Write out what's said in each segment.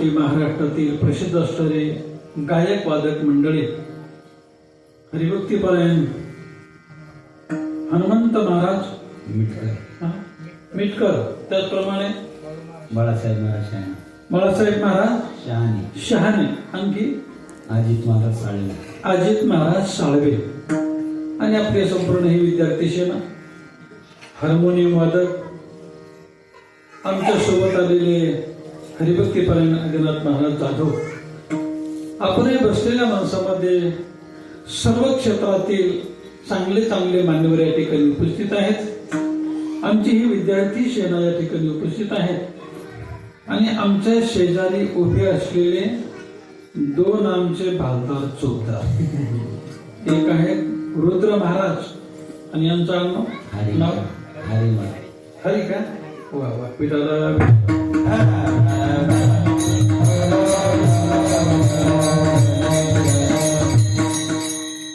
की महाराष्ट्रातील प्रसिद्ध असणारे गायक वादक मंडळी हरिभक्तीपरायण हनुमंत महाराज मिटकर, त्याचप्रमाणे बाळासाहेब महाराज शहाणे, आणखी अजित महाराज साळवे आणि आपले संपूर्ण ही विद्यार्थी सेना, हार्मोनियम वादक, आमच्या सोबत आलेले हरिभक्तीपरायण आदिनाथ महाराज जाधव. आपण बसलेल्या माणसामध्ये सर्व क्षेत्रातील चांगले मान्यवर या ठिकाणी उपस्थित आहेत. आमची ही विद्यार्थी सेना या ठिकाणी उपस्थित आहेत आणि आमच्या शेजारी उभे असलेले दोन आमचे भालदार चोपदार, एक आहे रुद्र महाराज आणि यांचा नाव हरी का. वा वा, पिठाला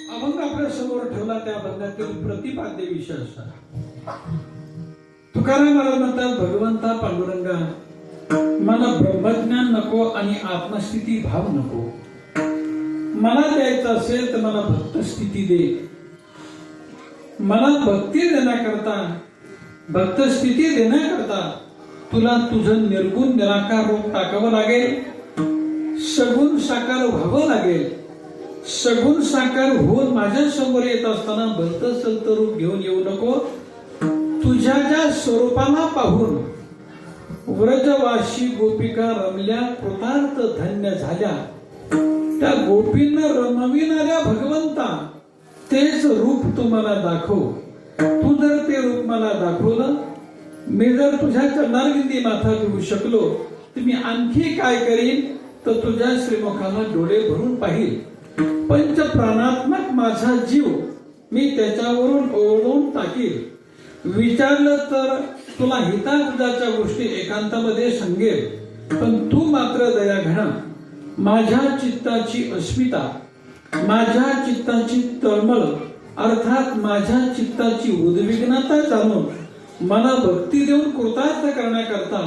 अभंग आपल्या समोर ठेवला. त्या अभंगातील प्रतिपाद्य विषय असा. तुकाराम महाराज म्हणतात, भगवंता पांडुरंगा, मला ब्रह्मज्ञान नको आणि आत्मस्थिती भाव नको. मला द्यायचं असेल तर मला भक्त स्थिती दे. मला भक्ती देण्याकरता, भक्त स्थिती देण्याकरता तुला तुझं निर्गुण निराकार रूप टाकावं लागेल. सगुण साकार व्हावं लागेल. सगुण साकार होऊन माझ्या समोर येत असताना भलत सलत रूप घेऊन येऊ नको. तुझ्या ज्या स्वरूपाला पाहून व्रजवासी गोपिका रमल्या, कृतार्थ धन्य झाल्या. त्या गोपींना रमविणाऱ्या भगवंता तेच रूप तू मला दाखव. तू जर ते रूप मला दाखवलं, मी जर तुझ्या चरणारविंदी माथा घेऊ शकलो, तर मी आणखी काय करीन तर तुझ्या श्रीमुखाला डोळे भरून पाहिल. पंच प्राणात्मक माझा जीव मी त्याच्यावरून ओढून टाकील. विचारलं तर तुला हिताहिताच्या गोष्टी एकांतामध्ये सांगेल, पण तू मात्र दया घडा. माझ्या चित्ताची अस्मिता, माझ्या चित्ताची तळमळ, अर्थात माझ्या चित्ताची उद्विग्नता जाणून मला भक्ती देऊन कृतार्थ करण्याकरता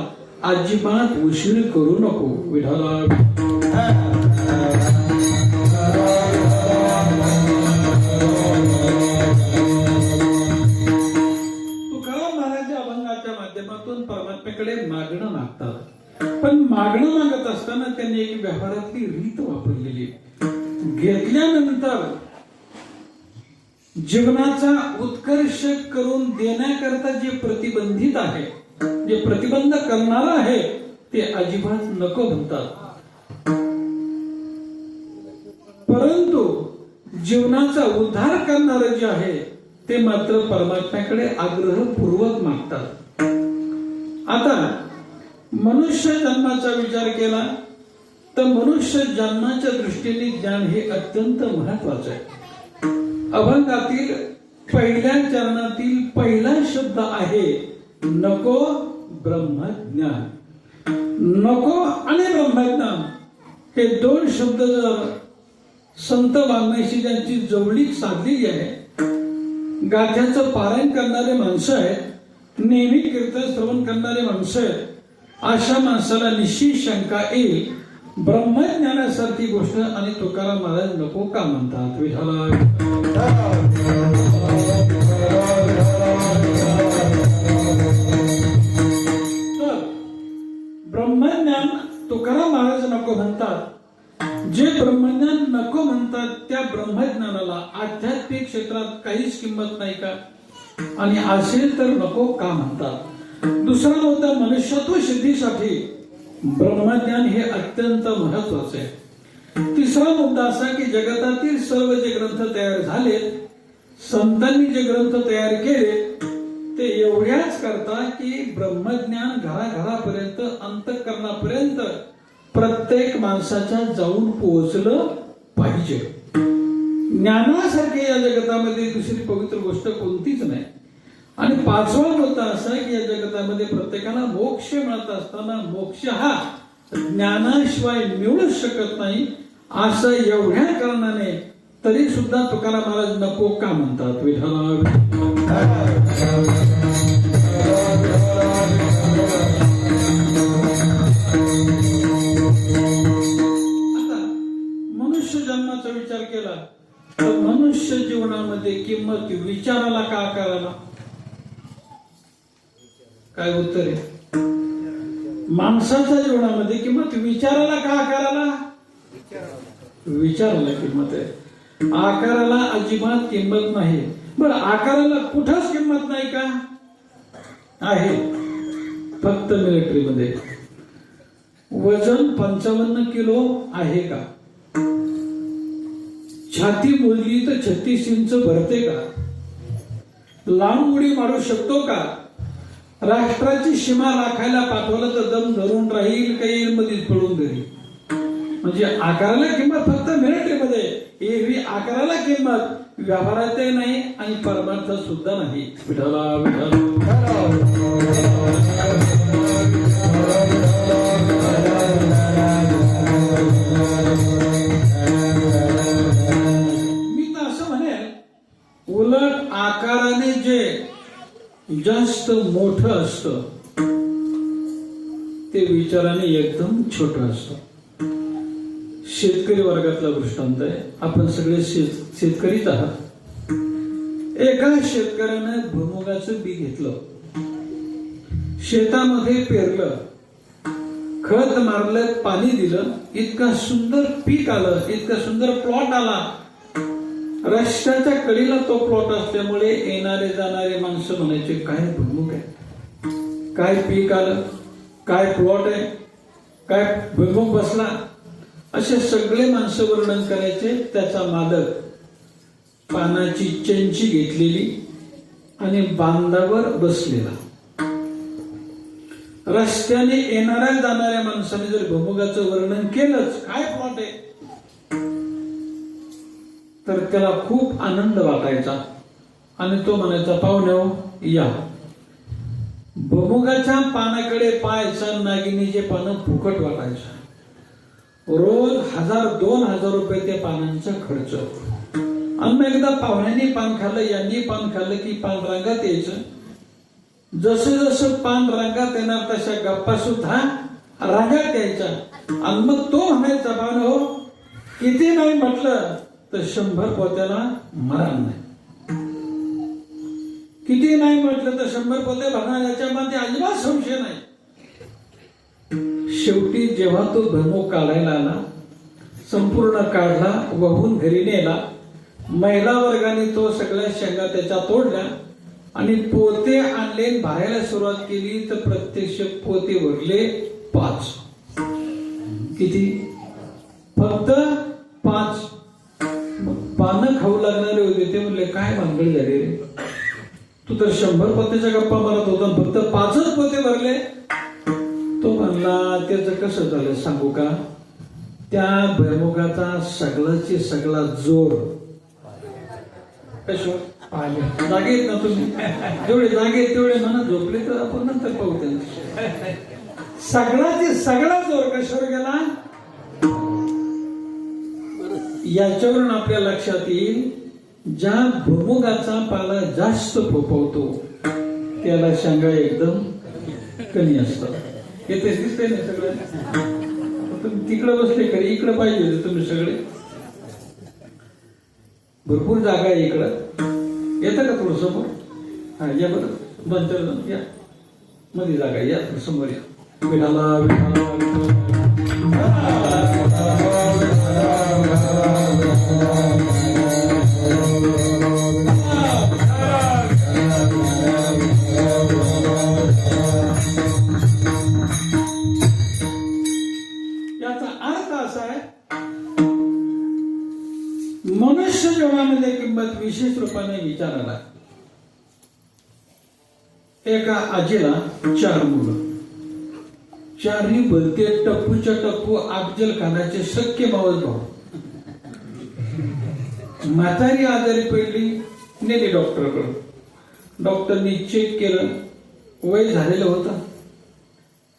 अजिबात उशीर करू नको. विठाला तुकाराम महाराज अभंगाच्या माध्यमातून परमात्म्याकडे मागणं मागतात. पण मागणं मागत असताना त्यांनी एक व्यवहारातली रीत वापरलेली. घेतल्यानंतर जीवनाचा उत्कर्ष करून देण्याकरता जे प्रतिबंधित आहे, जे प्रतिबंध करणार आहे, ते अजिबात नको म्हणतात. परंतु जीवनाचा उद्धार करणार जे आहे ते मात्र परमात्म्याकडे आग्रहपूर्वक मागतात. आता मनुष्य जन्माचा विचार केला तर मनुष्य जन्माच्या दृष्टीने ज्ञान हे अत्यंत महत्वाचं आहे. अभंगातील पहिल्या चरणातील पहिला शब्द आहे नको ब्रह्मज्ञान. नको आणि ब्रह्मज्ञान हे दोन शब्द जर संत वाङ्मयाशी ज्यांची जवळीक साधलेली आहे, गाथ्याचं पारायण करणारे माणसं आहेत, नेहमी कीर्तन श्रवण करणारे माणसं आहेत, अशा माणसाला निश्चित शंका येईल, ब्रह्मज्ञानासारखी गोष्ट आणि तुकाराम महाराज नको का म्हणतात. विठाला तर ब्रह्मज्ञान तुकाराम महाराज नको म्हणतात. जे ब्रह्मज्ञान नको म्हणतात त्या ब्रह्मज्ञानाला आध्यात्मिक क्षेत्रात काहीच किंमत नाही का, आणि असेल तर नको का म्हणतात. दुसरा मुद्दा, मनुष्यत्व सिद्धीसाठी ब्रह्मज्ञान हे अत्यंत महत्वाचे आहे. तिसरा मुद्दा असा की जगतातील सर्व जे ग्रंथ तयार झाले, संतांनी जे ग्रंथ तयार केले, ते एवढ्याच करता की ब्रह्मज्ञान घराघरापर्यंत, अंतःकरणापर्यंत प्रत्येक माणसाच्या जाऊन पोहोचलं पाहिजे. ज्ञानासारखे या जगतामध्ये दुसरी पवित्र गोष्ट कोणतीच नाही. आणि पाचवा मुद्दा असा की या जगतामध्ये प्रत्येकाला मोक्ष मिळत असताना मोक्ष हा ज्ञानाशिवाय मिळूच शकत नाही. असं एवढ्या कारणाने तरी सुद्धा तुकाराम महाराज नको का म्हणतात. विठाला केला तर मनुष्य जीवनामध्ये किंमत विचाराला का आकाराला? काय उत्तर आहे? माणसाच्या जीवनामध्ये किंमत विचाराला का आकाराला? विचाराला किंमत आहे, आकाराला अजिबात किंमत नाही. बरं, आकाराला कुठंच किंमत नाही का? आहे, फक्त मिलिटरीमध्ये. वजन 55 किलो आहे का? छाती मोजली तर 36 इंच भरते का? लांब उडी मारू शकतो का? राष्ट्राची सीमा राखायला पाठवलं तर दम धरून राहील का येईल मध्येच पळून घरी? म्हणजे आकाराला किंमत फक्त मिलिटरीमध्ये. एरवी आकाराला किंमत व्यवहारातही नाही आणि परमार्थात सुद्धा नाही. विठला मी तर असं म्हणेल, उलट आकाराने जे जास्त मोठं असतं ते विचाराने एकदम छोटं असतं. शेतकरी वर्गातला दृष्टांत आहे. आपण सगळे शेतकरीच आहात. एका शेतकऱ्याने भुईमुगाचं बी घेतलं, शेतामध्ये पेरलं, खत मारलं, पाणी दिलं, इतका सुंदर पीक आलं, इतका सुंदर प्लॉट आला. रस्त्याच्या कडेला तो प्लॉट असल्यामुळे येणारे जाणारे माणसं म्हणायचे, काय भुईमुग आहे, काय पीक आलं, काय प्लॉट आहे, काय भुईमुग बसला, असे सगळे माणसं वर्णन करायचे. त्याचा मालक पानाची चंची घेतलेली आणि बांधावर बसलेला. रस्त्याने येणाऱ्या जाणाऱ्या माणसाने जर भुईमुगाचं वर्णन केलंच, काय प्लॉट आहे, तर त्याला खूप आनंद वाटायचा आणि तो म्हणायचा, पाहुण्या या. भुईमुगाच्या पानाकडे पाहायचा, नागिनीचे पानं फुकट वाटायचं. रोज 1000-2000 रुपये त्या पानांचा खर्च. आणि मग एकदा पाहुण्यांनी पान खाल्लं, यांनी पान खाल्लं की पान रांगात यायचं. जसं जसं पान रांगात येणार तशा गप्पा सुद्धा रांगात यायच्या. आणि मग तो म्हणायचा, पाहुणे हो, किती नाही म्हटलं तर 100 पोत्याला मरण नाही. किती नाही म्हटलं तर 100 पोते भरणार, याच्यामध्ये अजिबात संशय नाही. शेवटी जेव्हा तो भुईमुग काढायला आला, संपूर्ण काढला, वाहून घरी नेला. महिला वर्गाने तो सगळ्या शेंगा त्याच्या तोडल्या आणि पोते आणले, भरायला सुरुवात केली तर प्रत्यक्ष पोते भरले 5. किती? फक्त 5. पानं खाऊ लागणारे होते. ते म्हणले, काय भानगड झाली रे, तू तर 100 पोत्याच्या गप्पा मारत होता, फक्त 5च पोते भरले. तो म्हणला, त्याचं कसं झालं सांगू का? त्या भुईमुगाचा सगळ्याची सगळा जोर कशावर जागेत ना तुम्ही, जेवढे जागेत तेवढे म्हणा, झोपले तर आपण नंतर पाहू. त्यांना सगळ्याचे सगळा जोर कशावर गेला? याच्यावरून आपल्या लक्षात येईल, ज्या भुईमुगाचा पाला जास्त फोपवतो त्याला शेंगा एकदम कमी असतात. येते दिसते ना सगळं. तुम्ही तिकडे बसले खरी, इकडे पाहिजे तुम्ही सगळे. भरपूर जागा आहे इकडं. येतं का थोडं समोर? हा, या बरं, 2-4 जण या. मध्ये जागा, या समोर या. विठाला विठाला मनुष्य जीवनामध्ये किंमत विशेष रूपाने विचारायला. एका आजीला 4 मुलं, 4ही भलते टप्पूच्या टप्पू अफजल खानाचे सख्खे मावस भाऊ. म्हातारी आजारी पडली, नेली डॉक्टरकडे. डॉक्टरनी चेक केलं, वय झालेलं होतं,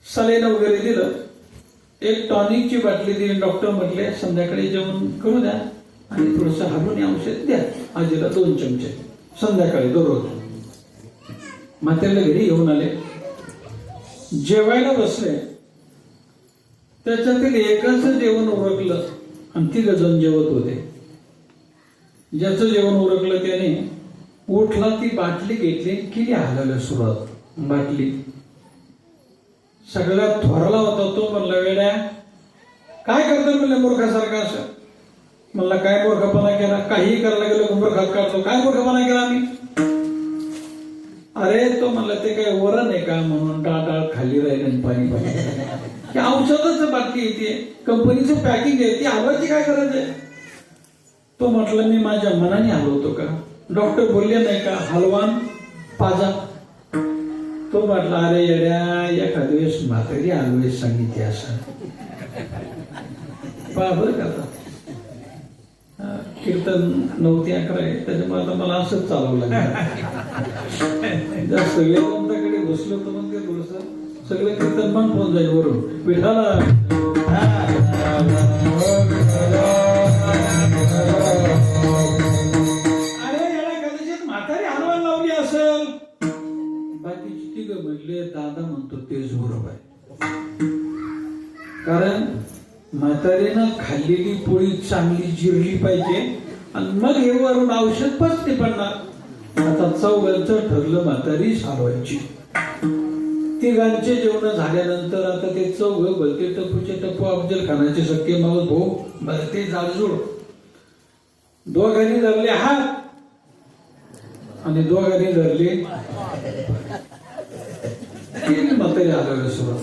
सलाईन वगैरे दिलं, एक टॉनिकची बाटली दिली. डॉक्टर म्हटले, संध्याकाळी जेवण करू द्या आणि थोडस हलून औषध द्या आजीला, 2 चमचे संध्याकाळी दररोज. म्हातारीला घरी घेऊन आले, जेवायला बसले. त्याच्यातील एकाच जेवण ओळखलं आणि 3 जण जेवत होते. ज्याचं जेवण उरकलं त्याने उठला, ती बाटली घेतली, केली हलायला सुरुवात. बाटली सगळ्यात थोरला होता तो म्हणला, वेड्या काय करतो म्हणलं मूर्खासारखा असं. म्हणला काय मूर्खपणा केला, काही करायला गेलो मूर्खात काढतो, काय मूर्खपणा केला मी. अरे तो म्हणला ते काय वरण आहे का म्हणून डाळ खाली राहिलं पाणी पाणी औषधाचं बाटली येते, कंपनीचं पॅकिंग आहे, ती हलवायची काय गरज आहे. तो म्हटलं मी माझ्या मनाने हलवतो का, डॉक्टर बोलले नाही का हलवान पाजा. तो म्हटला अरे येड्या एखाद्या वेळेस म्हातारी हलवेस सांगितली असं बरं का. कीर्तन 9 ते 11 आहे, त्याच्यामुळे आता मला असंच चालवं लागलं. जास्त वेळ कोणत्याकडे घुसलो तर मग ते थोडस सगळं कीर्तन बंद होऊन जाईल वरून. विठाला अरे याला कदाचित म्हातारी हलवायला लावली असेल. बाकीची तिघ म्हणले दादा म्हणतो तेच बरोबर आहे, कारण म्हातारीनं खाल्लेली पोळी चांगली जिरली पाहिजे आणि मग हे वरून औषध पचते पडणार. आता चौघांचं ठरलं म्हातारी हलवायची. तिघांचे जेवण झाल्यानंतर आता ते चौघ भलते टपूचे टप्पू अफजल खानाचे सख्खे मावस भाऊ भलते जाडजूड दोघांनी धरले हात आणि दोघांनी धरले म्हातारी हलवली सुरुवात.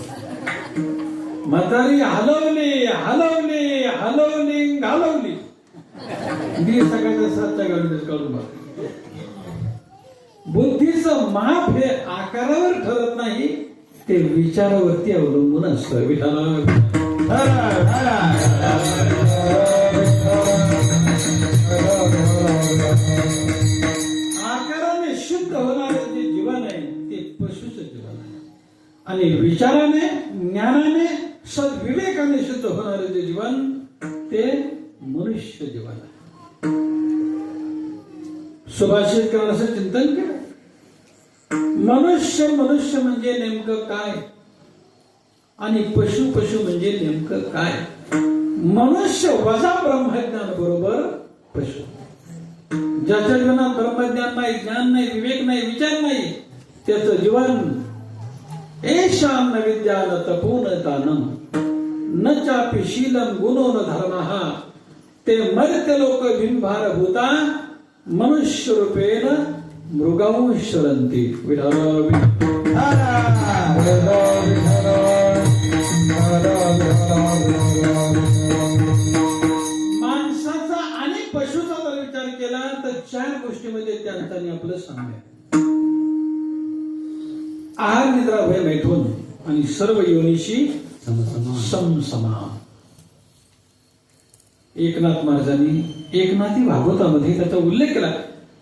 म्हातारी हलवली हलवली हलवली घालवली. मी सगळ्याच्या 7च्या गाडीत काढून बघ. बुद्धीचं माप हे आकारावर ठरत नाही, ते विचारावरती अवलंबून असतं. आकाराने शुद्ध होणारे जे जीवन आहे ते पशुचं जीवन आहे, आणि विचाराने ज्ञानाने सद्विवेकाने शुद्ध होणारे जे जीवन ते मनुष्य जीवन आहे. सुभाषित करण्याचं चिंतन केलं. मनुष्य मनुष्य म्हणजे नेमकं काय आणि पशु पशु म्हणजे नेमकं काय. मनुष्य वजा ब्रह्मज्ञान बरोबर पशु. ज्याच्या जीवनात ब्रह्मज्ञान नाही, ज्ञान नाही, विवेक नाही, विचार नाही, त्याचं जीवन एषां न विद्या न तपो न दानम न चापि शीलम गुणो न धर्मः ते मर्त्य लोक बिंभार भूता मनुष्य रूपेण मृगांश शरंती. माणसाचा आणि पशुचा जर विचार केला तर 4 गोष्टीमध्ये त्यांचा आणि आपलं साम्य. आहार निद्रा भय मैथुन आणि सर्व योनिशी समसमान. एकनाथ महाराजांनी एकनाथी भागवतामध्ये त्याचा उल्लेख केला.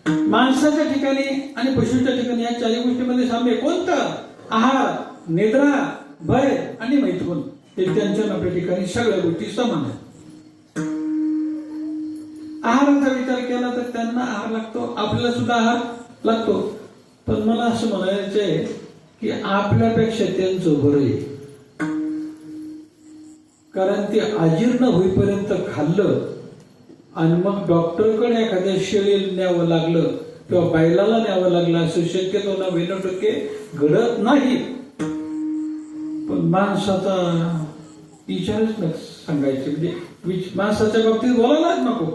माणसाच्या ठिकाणी आणि पशुच्या ठिकाणी या 4 गोष्टीमध्ये साम्य कोणतं. आहार निद्रा भय आणि मैथुन. ते त्यांच्या आपल्या ठिकाणी सगळ्या गोष्टी समान आहेत. आहाराचा विचार केला तर त्यांना आहार लागतो, आपल्याला सुद्धा आहार लागतो. पण मला असं म्हणायचंय की आपल्यापेक्षा त्यांचं बरं आहे, कारण ते अजीर्ण होईपर्यंत खाल्लं आणि मग डॉक्टरकडे एखाद्या शेळीला न्यावं लागलं किंवा बैलाला न्यावं लागलं असं शक्यतो 99% घडत नाही. पण माणसाचा विचारच न सांगायचे, म्हणजे माणसाच्या बाबतीत बोलायलाच नको.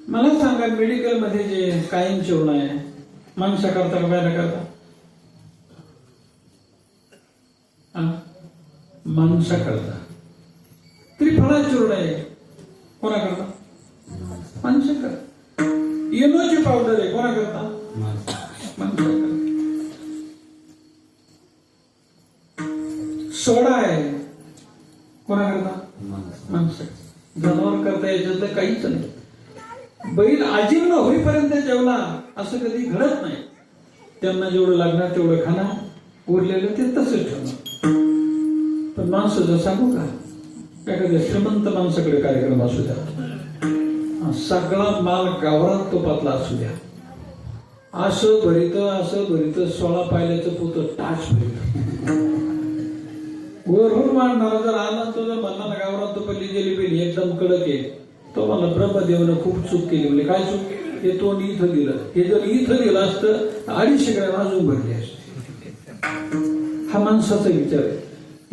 मला सांगा, मेडिकल मध्ये जे कायम जेवण आहे माणसा करता का बायला करता. माणसा करता. त्रिफळा चूर्ण आहे कोणा करता. माणसा करता. इनोची पावडर आहे कोणा करता. माणसा करता. सोडा आहे कोणा करता. माणसा. जनावर करता याच्यात तर काहीच नाही. बैल अजीर्ण होईपर्यंत जेवला असं कधी घडत नाही. त्यांना जेवढं लागणार तेवढं खाणार, उरलेलं ते तसंच ठेवणार. पण माणसाचं सांगू का, एखाद्या श्रीमंत माणसाकडे कार्यक्रम असू द्या, सगळा माल गावरात तोपातला असू द्या, असं भरित 16 पायल्याचं पोत टाच भरित. वरून मांडणारा जर आला तो जर म्हणला गावरात तोपली जिलेबी एकदम कडक आहे, तो मला ब्रह्मदेवानं खूप चूक केली. म्हणजे काय चूक? हे तोंड इथं दिलं, हे जर इथं दिलं असतं 250 ग्रॅम अजून भरली असते. हा माणसाचा विचार आहे.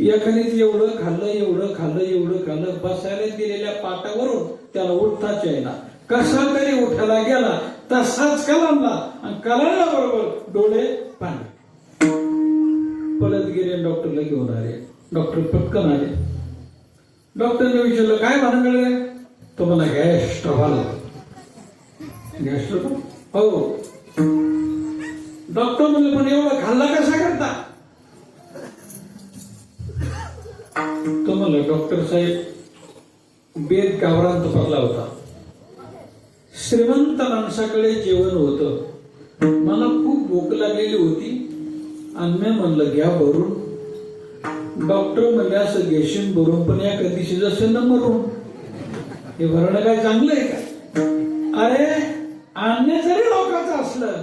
एकाने एवढं खाल्लं, एवढं खाल्लं, एवढं खाल्लं, बसायला दिलेल्या पाटावरून त्याला उठताच येईना. कसा तरी उठायला गेला, तसाच कलांडला आणि कलांडला बरोबर डोळे पाणी. पळत गेले, डॉक्टरला घेऊन आले. डॉक्टर पटकन आले. डॉक्टरने विचारलं, काय भानगड आहे? तो मला गॅस ट्रबल. Gas trouble? हो. डॉक्टर म्हणले, पण एवढं खाल्ला कसा करता? तो म्हणलं, डॉक्टर साहेब बेद गावरान तुपातला होता. श्रीमंत माणसाकडे जेवण होतं. मला खूप भूक लागलेली होती आणि मी म्हणलं, घ्या भरून. डॉक्टर म्हणले, असं घेशील भरून पण या कधीशी जसं न मरून. हे भरणं काय चांगलं आहे का? अरे अन्य जरी लोकांचं असलं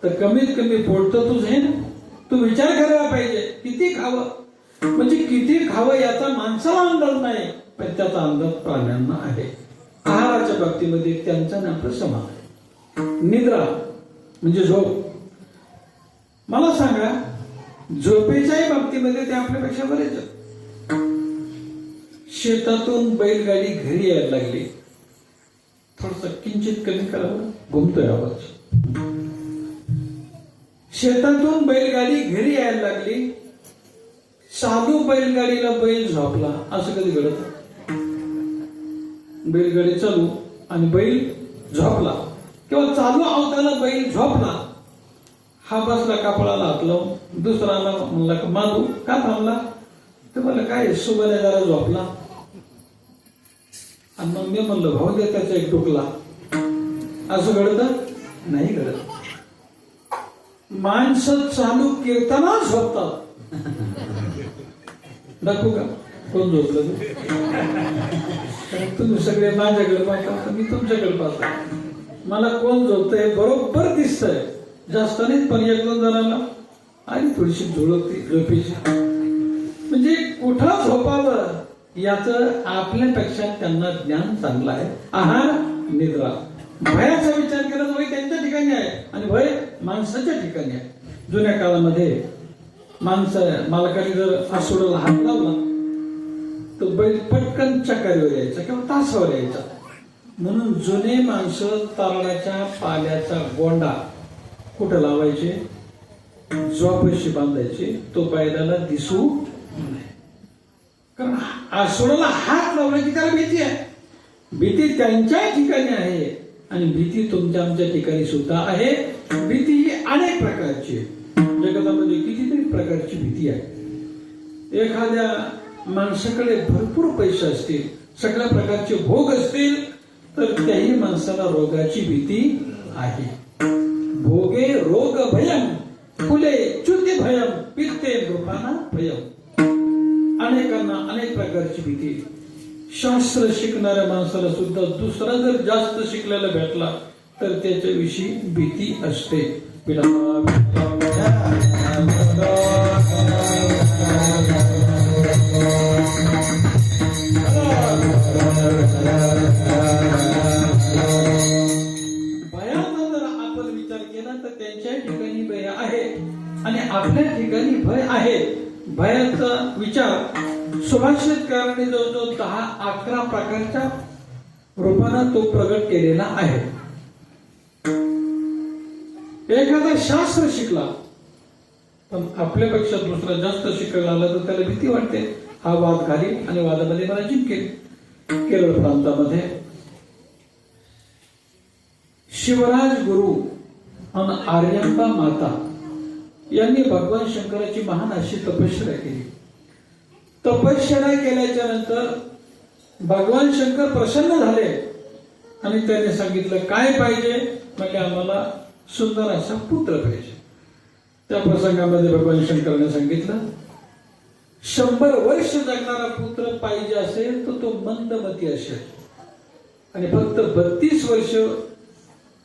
तर कमीत कमी पोट तर तुझं आहे ना. तू विचार करायला पाहिजे किती खावं. म्हणजे किती खावं याचा माणसाला अंदाज नाही, पण त्याचा अंदाज प्राण्यांना आहे. आहाराच्या बाबतीमध्ये त्यांचा नातं समान आहे. निद्रा म्हणजे झोप. मला सांगा, झोपेच्याही बाबतीमध्ये ते आपल्यापेक्षा बरेच. शेतातून बैलगाडी घरी यायला लागली, थोडस किंचित कमी करावं, घुमतोय आवाज. शेतातून बैलगाडी घरी यायला लागली, साधू बैलगाडीला बैल झोपला, असं कधी घडत? बैलगाडी चालू आणि बैल झोपला, किंवा चालू अवताला बैल झोपला. हा बसला कपाळाला हात लावून, दुसरा म्हणला माधू का थांबला? तर मला काय सुबने जरा झोपला. आणि मग मी म्हणलं, भाऊ दे त्याचा एक टुकला. असं घडत नाही? घडत. माणसं चालू कीर्तना झोपतात. दाखवू का कोण झोपलं? तुम्ही सगळे माझ्याकडे पाहता, मी तुमच्याकडे पाहतो. मला कोण झोपतंय बरोबर दिसतंय. जास्त नाही, पण एक दोन जणांना आणि थोडीशी झोळकती झोपेची. म्हणजे कुठं झोपावं याचं आपल्यापेक्षा त्यांना ज्ञान चांगलं आहे. आहार, निद्रा. भयाचा विचार केला तर भय त्यांच्या ठिकाणी आहे आणि भय माणसाच्या ठिकाणी आहे. जुन्या काळामध्ये माणसं मालकाने जर आसोडाला हात लावला तर बैल पटकन चकारीवर यायचा किंवा तासावर यायचा. म्हणून जुने माणसं तारणाच्या पाल्याचा गोंडा कुठं लावायचे? झोपाशी बांधायचे, तो बैलाला दिसू नये. कारण आसोडाला हात लावला की त्याला भीती आहे. भीती त्यांच्या ठिकाणी आहे आणि भीती तुमच्या आमच्या ठिकाणी सुद्धा आहे. भीती ही अनेक प्रकारची आहे. जगतामध्ये कितीतरी प्रकारची भीती आहे. एखाद्या माणसाकडे भरपूर पैसे असतील, सगळ्या प्रकारचे भोग असतील, तर त्याही माणसाला रोगाची भीती आहे. भोगे रोग भयम, फुले च्युती भयम, पित्ते नृपाना भयम. अनेकांना अनेक प्रकारची भीती. शास्त्र शिकणाऱ्या माणसाला सुद्धा दुसरा जर जास्त शिकलेला भेटला तर त्याच्याविषयी भीती असते. आणि आपल्या ठिकाणी भय आहे. भयाचा विचार सुभाषितकारांनी जवळजवळ 10-11 प्रकारच्या रूपाने तो प्रगट केलेला आहे. एखादा शास्त्र शिकला पण आपल्यापेक्षा दुसरा जास्त शिकायला आला तर त्याला भीती वाटते. हा वाद घाली आणि वादामध्ये मला जिंकेल. केरळ प्रांतामध्ये शिवराज गुरु आणि आर्यांबा माता यांनी भगवान शंकराची महान अशी तपश्चर्या केली. तपश्चर्या केल्याच्या नंतर भगवान शंकर प्रसन्न झाले आणि त्याने सांगितलं, काय पाहिजे? म्हणजे आम्हाला सुंदर असा पुत्र पाहिजे. त्या प्रसंगामध्ये भगवान शंकराने सांगितलं, 100 वर्ष जगणारा पुत्र पाहिजे असेल तर तो मंदमती असेल, आणि फक्त 32 वर्ष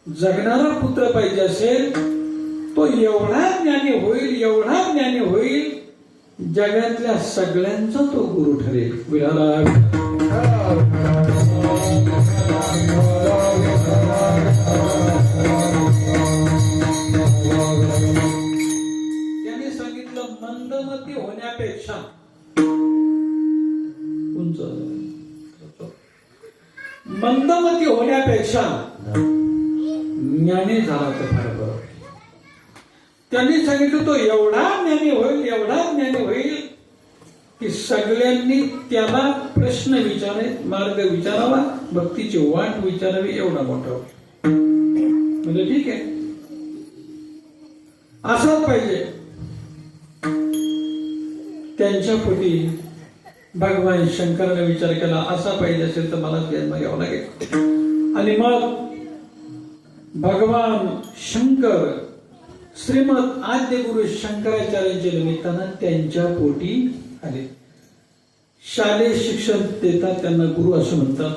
जगणारा पुत्र पाहिजे असेल तो एवढा ज्ञानी होईल, एवढा ज्ञानी होईल, जगातल्या सगळ्यांचा तो गुरु ठरेल. विराला करण्यापेक्षा ज्ञानी झाला तर फार बरं. त्यांनी सांगितलं तो एवढा ज्ञानी होईल की सगळ्यांनी त्याला प्रश्न विचारे, मार्ग विचारावा, भक्तीची वाट विचारावी, एवढा मोठा होईल. म्हणजे ठीक आहे, असंच पाहिजे. त्यांच्या पोटी भगवान शंकराने विचार केला, असा पाहिजे असेल तर मला जन्म घ्यावा लागेल. आणि मग भगवान शंकर श्रीमद आद्य गुरु शंकराचार्यांच्या निमित्तानं त्यांच्या पोटी आले. शालेय शिक्षण देतात त्यांना गुरु असं म्हणतात.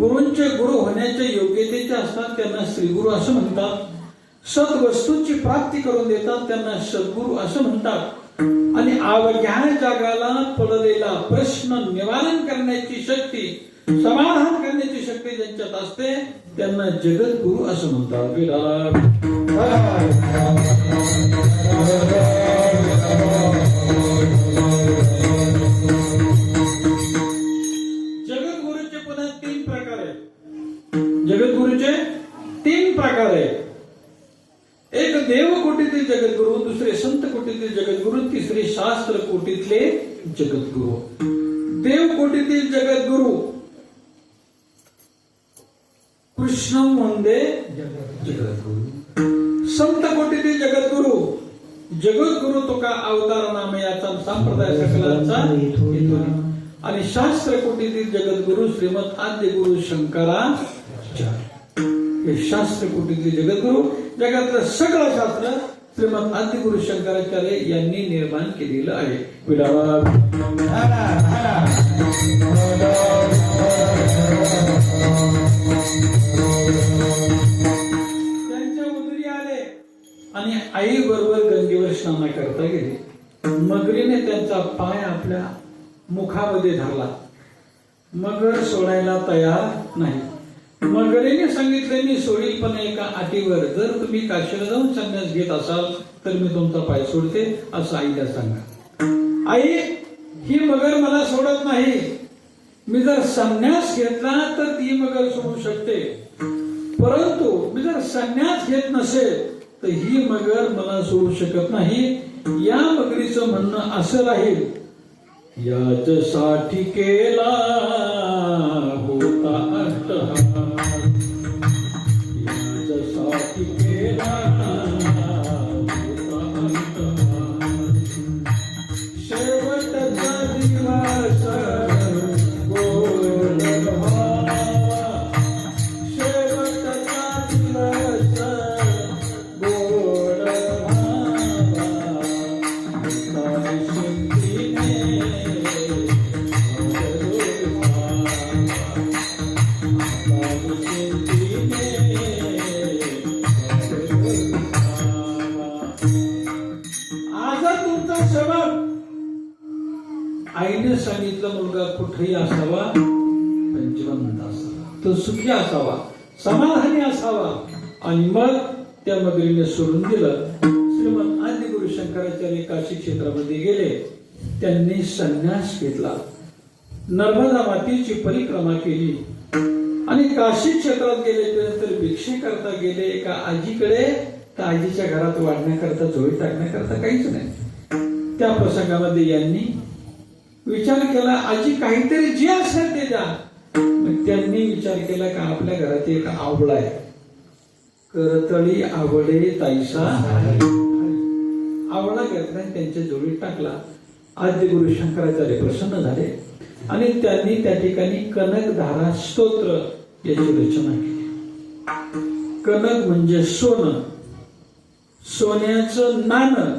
गुरूंचे गुरु होण्याच्या योग्यतेचे असतात त्यांना श्रीगुरु असं म्हणतात. सद्वस्तूंची प्राप्ती करून देतात त्यांना सद्गुरु असं म्हणतात. आणि अवघ्या जगाला पडलेला प्रश्न निवारण करण्याची शक्ती, समाधान करण्याची शक्ती ज्यांच्यात असते त्यांना जगद्गुरु असं म्हणतात. जगद्गुरूचे पुन्हा 3 प्रकार आहेत. जगद्गुरूचे 3 प्रकार आहेत. एक देव कोटीतील जगद्गुरु, दुसरे संत कोटीतील जगद्गुरु, तिसरे शास्त्र कोटीतले जगद्गुरु. देव कोटीतील जगद्गुरु कृष्ण वंदे जगद्गुरु. संत कोटीतील जगद्गुरु तुका अवतार नाम याचा संप्रदाय सकलांचा हेतू. आणि शास्त्र कोटीतील जगद्गुरु श्रीमद आद्य गुरु शंकराचार्य. हे शास्त्र कोटीतील जगद्गुरु, जगातलं सगळं शास्त्र श्रीमद आद्य गुरु शंकराचार्य यांनी निर्माण केलेलं आहे. त्यांच्या उदरी आले आणि आई बरोबर गंगेवर स्नान करता गेले. मगरीने त्यांचा पाय आपल्या मुखामध्ये धरला. मगर सोडायला तयार नाही. मगरीने सांगितले मी सोडील पण एका अटीवर, जर तुम्ही काशीला जाऊन संन्यास घेत असाल तर मी तुमचा पाय सोडते असं आईला सांगा. आई, ही मगर मला सोडत नाही. मी जर संन्यास घेतला तर ती मगर सोडू शकते, परंतु मी जर संन्यास घेत नसेल तर ही मगर मला सोडू शकत नाही. या मगरीचं म्हणणं असं राहील, याच्यासाठी केला होता अट्टहास, याच्यासाठी केला होता अट्टहास. शेवटचा दिवस गोड व्हावा, शेवटचा दिवस गोड आईने सांगितलं मुलगा कुठेही असावा, पंचवंत असावा, तो सुखी असावा, समाधानी असावा. आणि मग त्या मगरीने सोडून दिलं. श्रीमद आद्य गुरु शंकराचार्य काशी क्षेत्रामध्ये गेले. त्यांनी संन्यास घेतला, नर्मदा मातेची परिक्रमा केली आणि काशी क्षेत्रात गेले. त्यानंतर भिक्षे करता गेले एका आजीकडे. त्या आजीच्या घरात वाढण्याकरता, झोळी टाकण्याकरता काहीच नाही. त्या प्रसंगामध्ये यांनी विचार केला, आजी काहीतरी जे असेल ते द्या. त्यांनी विचार केला का आपल्या घरात एक आवळा आहे, करतळी आवळे ताईसा. आवळा घेतला त्यांच्या जोडीत टाकला. आद्य गुरु शंकराचार्य प्रसन्न झाले आणि त्यांनी त्या ठिकाणी कनकधारा स्तोत्र याची रचना केली. कनक म्हणजे सोनं, सोन्याचं नाणं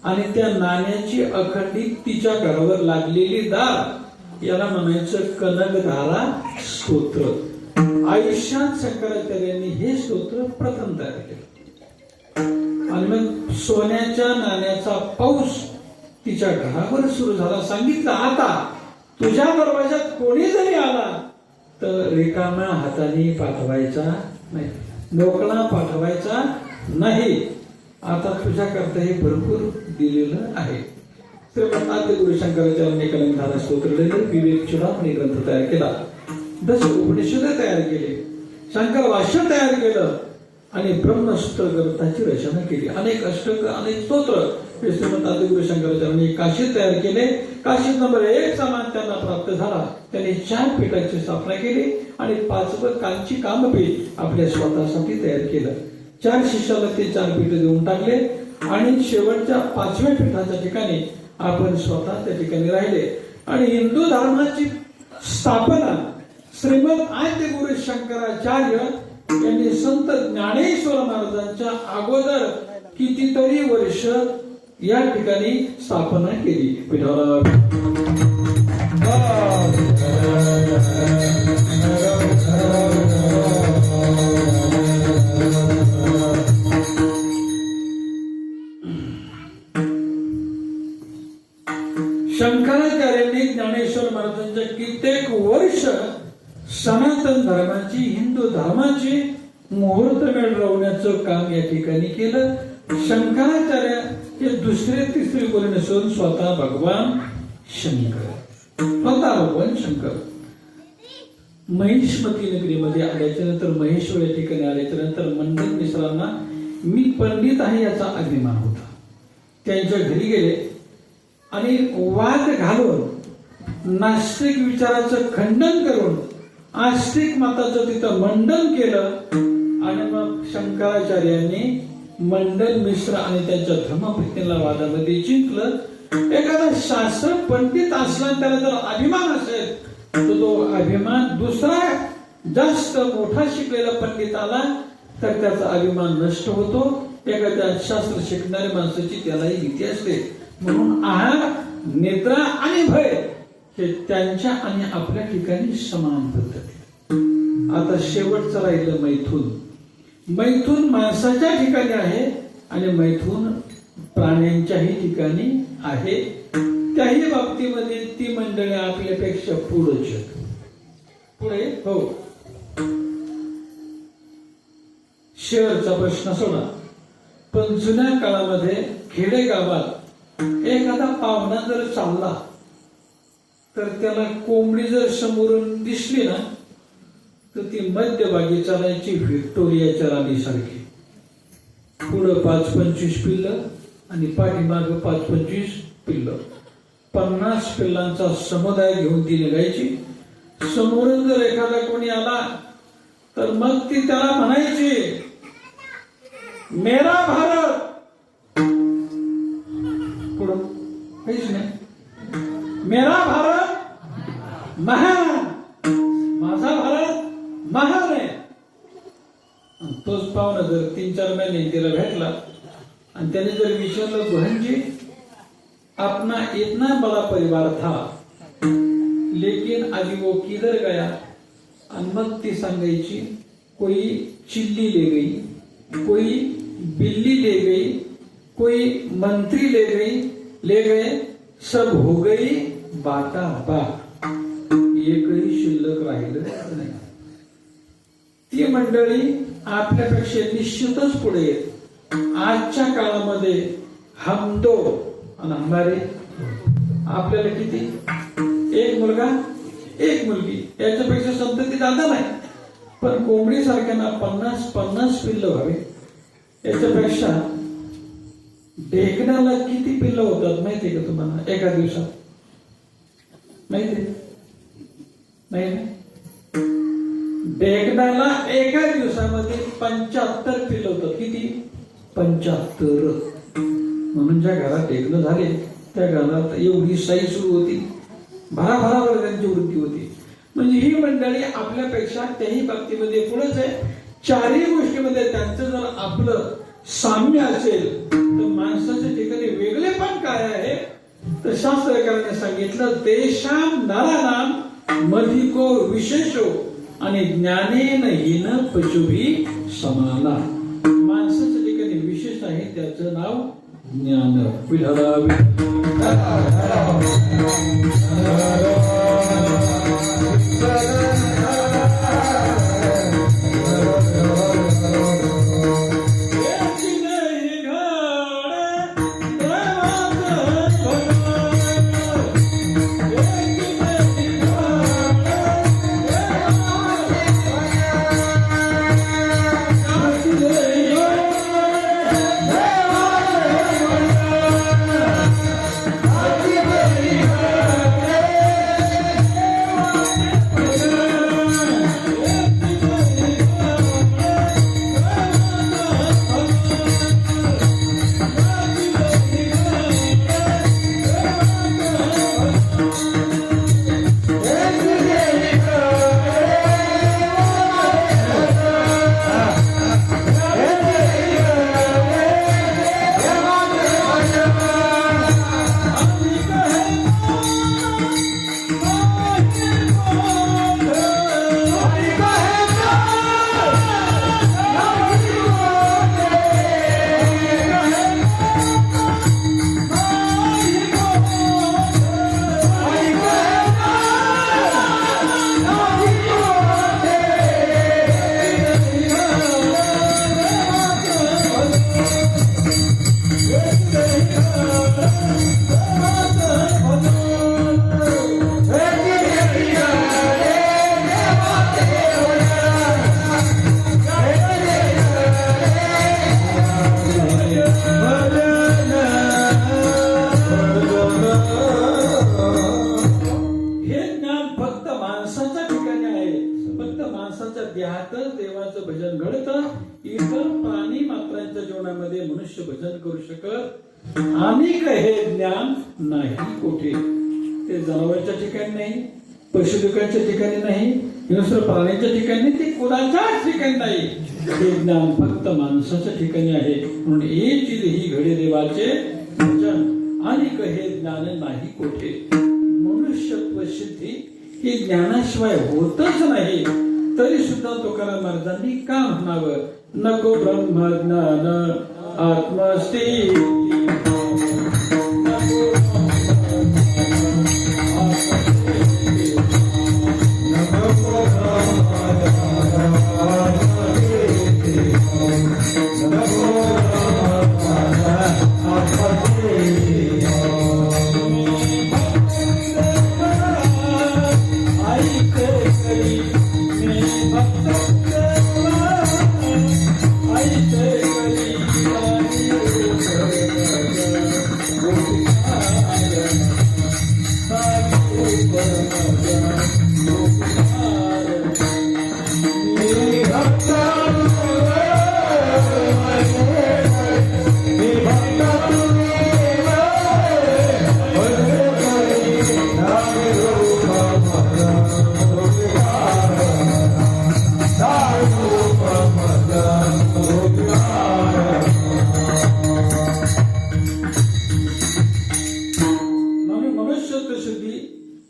आणि त्या नाण्याची अखंडित तिच्या घरावर लागलेली दार, याला म्हणायचं कनकधारा स्तोत्र. आयुष्यात शंकराचार्यांनी हे स्तोत्र प्रथम तयार केलं. आणि मग सोन्याच्या नाण्याचा पाऊस तिच्या घरावर सुरू झाला. सांगितलं, आता तुझ्या दरवाजात कोणी जरी आला तर रिकाम्या हाताने पाठवायचा नाही, मोकळा पाठवायचा नाही. आता तुझ्याकरता हे भरपूर दिलेलं आहे. श्रीमद आद्य गुरु शंकराचार्यांनी कनकधारा स्तोत्र लिहिलं, विवेक चूडामणी ग्रंथ तयार केला, 10 उपनिषद तयार केले. शंकर भाष्य तयार केलं आणि ब्रह्मसूत्र ग्रंथाची रचना केली. अनेक अष्टक, अनेक स्तोत्र हे श्रीमंत आदिगुरु शंकराचार्यांनी काशीत तयार केले. काशीत नंबर 1 समान त्यांना प्राप्त झाला. त्यांनी 4 पीठाची स्थापना केली आणि 5वं कांची कामपीठ आपल्या स्वतःसाठी तयार केलं. 4 शिष्याला ते 4 पीठ देऊन टाकले आणि शेवटच्या 5व्या पीठाच्या ठिकाणी आपण स्वतः त्या ठिकाणी राहिले आणि हिंदू धर्माची स्थापना श्रीमंत आदिगुरु शंकराचार्य यांनी संत ज्ञानेश्वर महाराजांच्या अगोदर कितीतरी वर्ष या ठिकाणी स्थापना केली. शंकराचार्यांनी ज्ञानेश्वर महाराजांच्या कित्येक वर्ष सनातन धर्माची, हिंदू धर्माची मुहूर्त मिळवण्याचं काम या ठिकाणी केलं. शंकराचार्य हे दुसरे तिसरे कोणी नसून स्वतः भगवान शंकर, स्वतः भगवान शंकर. महिष्मती नगरीमध्ये आल्याच्या नंतर, महेश्वर या ठिकाणी आल्याच्या नंतर मंडल मिश्रांना मी पंडित आहे याचा अभिमान होता. त्यांच्या घरी गेले आणि वाद घालून नास्तिक विचाराचं खंडन करून आस्तिक मताचं तिथं मंडन केलं आणि मग शंकराचार्यांनी मंडन मिश्र आणि त्यांच्या धर्मपत्नीला वादामध्ये जिंकलं. एखादा शास्त्र पंडित असला त्याला जर अभिमान असेल तर तो अभिमान दुसरा जास्त मोठा शिकलेला पंडिताला तर त्याचा अभिमान नष्ट होतो. एखाद्या शास्त्र शिकणाऱ्या माणसाची त्यालाही भीती असते. म्हणून आहार, निद्रा आणि भय हे त्यांच्या आणि आपल्या ठिकाणी समान पद्धती. आता शेवटचं राहिलं मैथून. मैथून माणसाच्या ठिकाणी आहे आणि मैथून प्राण्यांच्याही ठिकाणी आहे. त्याही बाबतीमध्ये ती मंडळी आपल्यापेक्षा पुढे हो. शहरचा प्रश्न सोडा, पण जुन्या काळामध्ये खेडेगावात एखादा पाहुणा जर चालला तर त्याला कोंबडी जर समोरून दिसली ना तर ती मध्यभागी चालायची व्हिक्टोरियाच्या राणीसारखी. पुढं 5-25 पिल्लं आणि पाठीमाग 5-25 पिल्लं, 50 पिल्लांचा समुदाय घेऊन ती निघायची. समोरून जर एखादा कोणी आला तर मग ती त्याला म्हणायची, मेरा भारत. पुढं काहीच नाही. मेरा भारत महान, माझा भारत महान आहे. तोच पाहुणा जर 3-4 महिने तिला भेटला आणि त्याने जर विचारलं, बहनजी अपना इतना बड़ा परिवार था लेकिन अभी वो किधर गया, आणि मग ती सांगायची, कोई चिल्ली ले गई, कोई बिल्ली ले गई, कोई मंत्री ले गए, सब हो गई बाटा बाट, एकही शिल्लक राहिलं नाही. ती मंडळी आपल्यापेक्षा निश्चितच पुढे आहेत. आजच्या काळामध्ये हम दो आणि हमारे, आपल्याला किती, 1 मुलगा 1 मुलगी, याच्यापेक्षा संतती दादा नाही. पण कोंबडी सारख्यांना 50 पिल्लं व्हावे. याच्यापेक्षा ढेकणाला किती पिल्लं होतात माहितीये का तुम्हाला एका दिवसात? माहिती नाही? ढेकणाला एका दिवसामध्ये 75 पिल्लं होतात. किती? 75. म्हणून ज्या घरात ढेकणं झाले त्या घरात एवढी साई सुरू होती, भराभरावर त्यांची वृत्ती होती. म्हणजे ही मंडळी आपल्यापेक्षा त्याही बाबतीमध्ये पुढेच आहे. 4ही गोष्टीमध्ये त्यांचं जर आपलं साम्य असेल तर माणसाच्या ठिकाणी वेगळे पण काय आहे तर शास्त्रकारांनी सांगितलं, तेषाम नराणाम मधिको विशेषो आणि ज्ञानेन हीन पशुभी समाना. माणसाच्या ठिकाणी विशेष आहे, त्याचं नाव ज्ञान. होतं, इतर प्राणी मात्रांच्या जीवनामध्ये मनुष्य भजन करू शकत अनेक हे ज्ञान नाही कुठे. ते जनावरांच्या ठिकाणी नाही, पशुपिकांच्या ठिकाणी नाही, हिंस्र प्राण्यांच्या ठिकाणी नाही, ते कोणाच्याच ठिकाणी नाही. हे ज्ञान फक्त माणसाच्या ठिकाणी आहे. म्हणून एक चीज ही घडे देवाचे भजन अनेक हे ज्ञान नाही कोठे. मनुष्यत्व सिद्धी ही ज्ञानाशिवाय होतच नाही. तरी सुद्धा तुकाराम महाराजांनी का म्हणावं, नको ब्रह्मज्ञान आत्मस्थिती.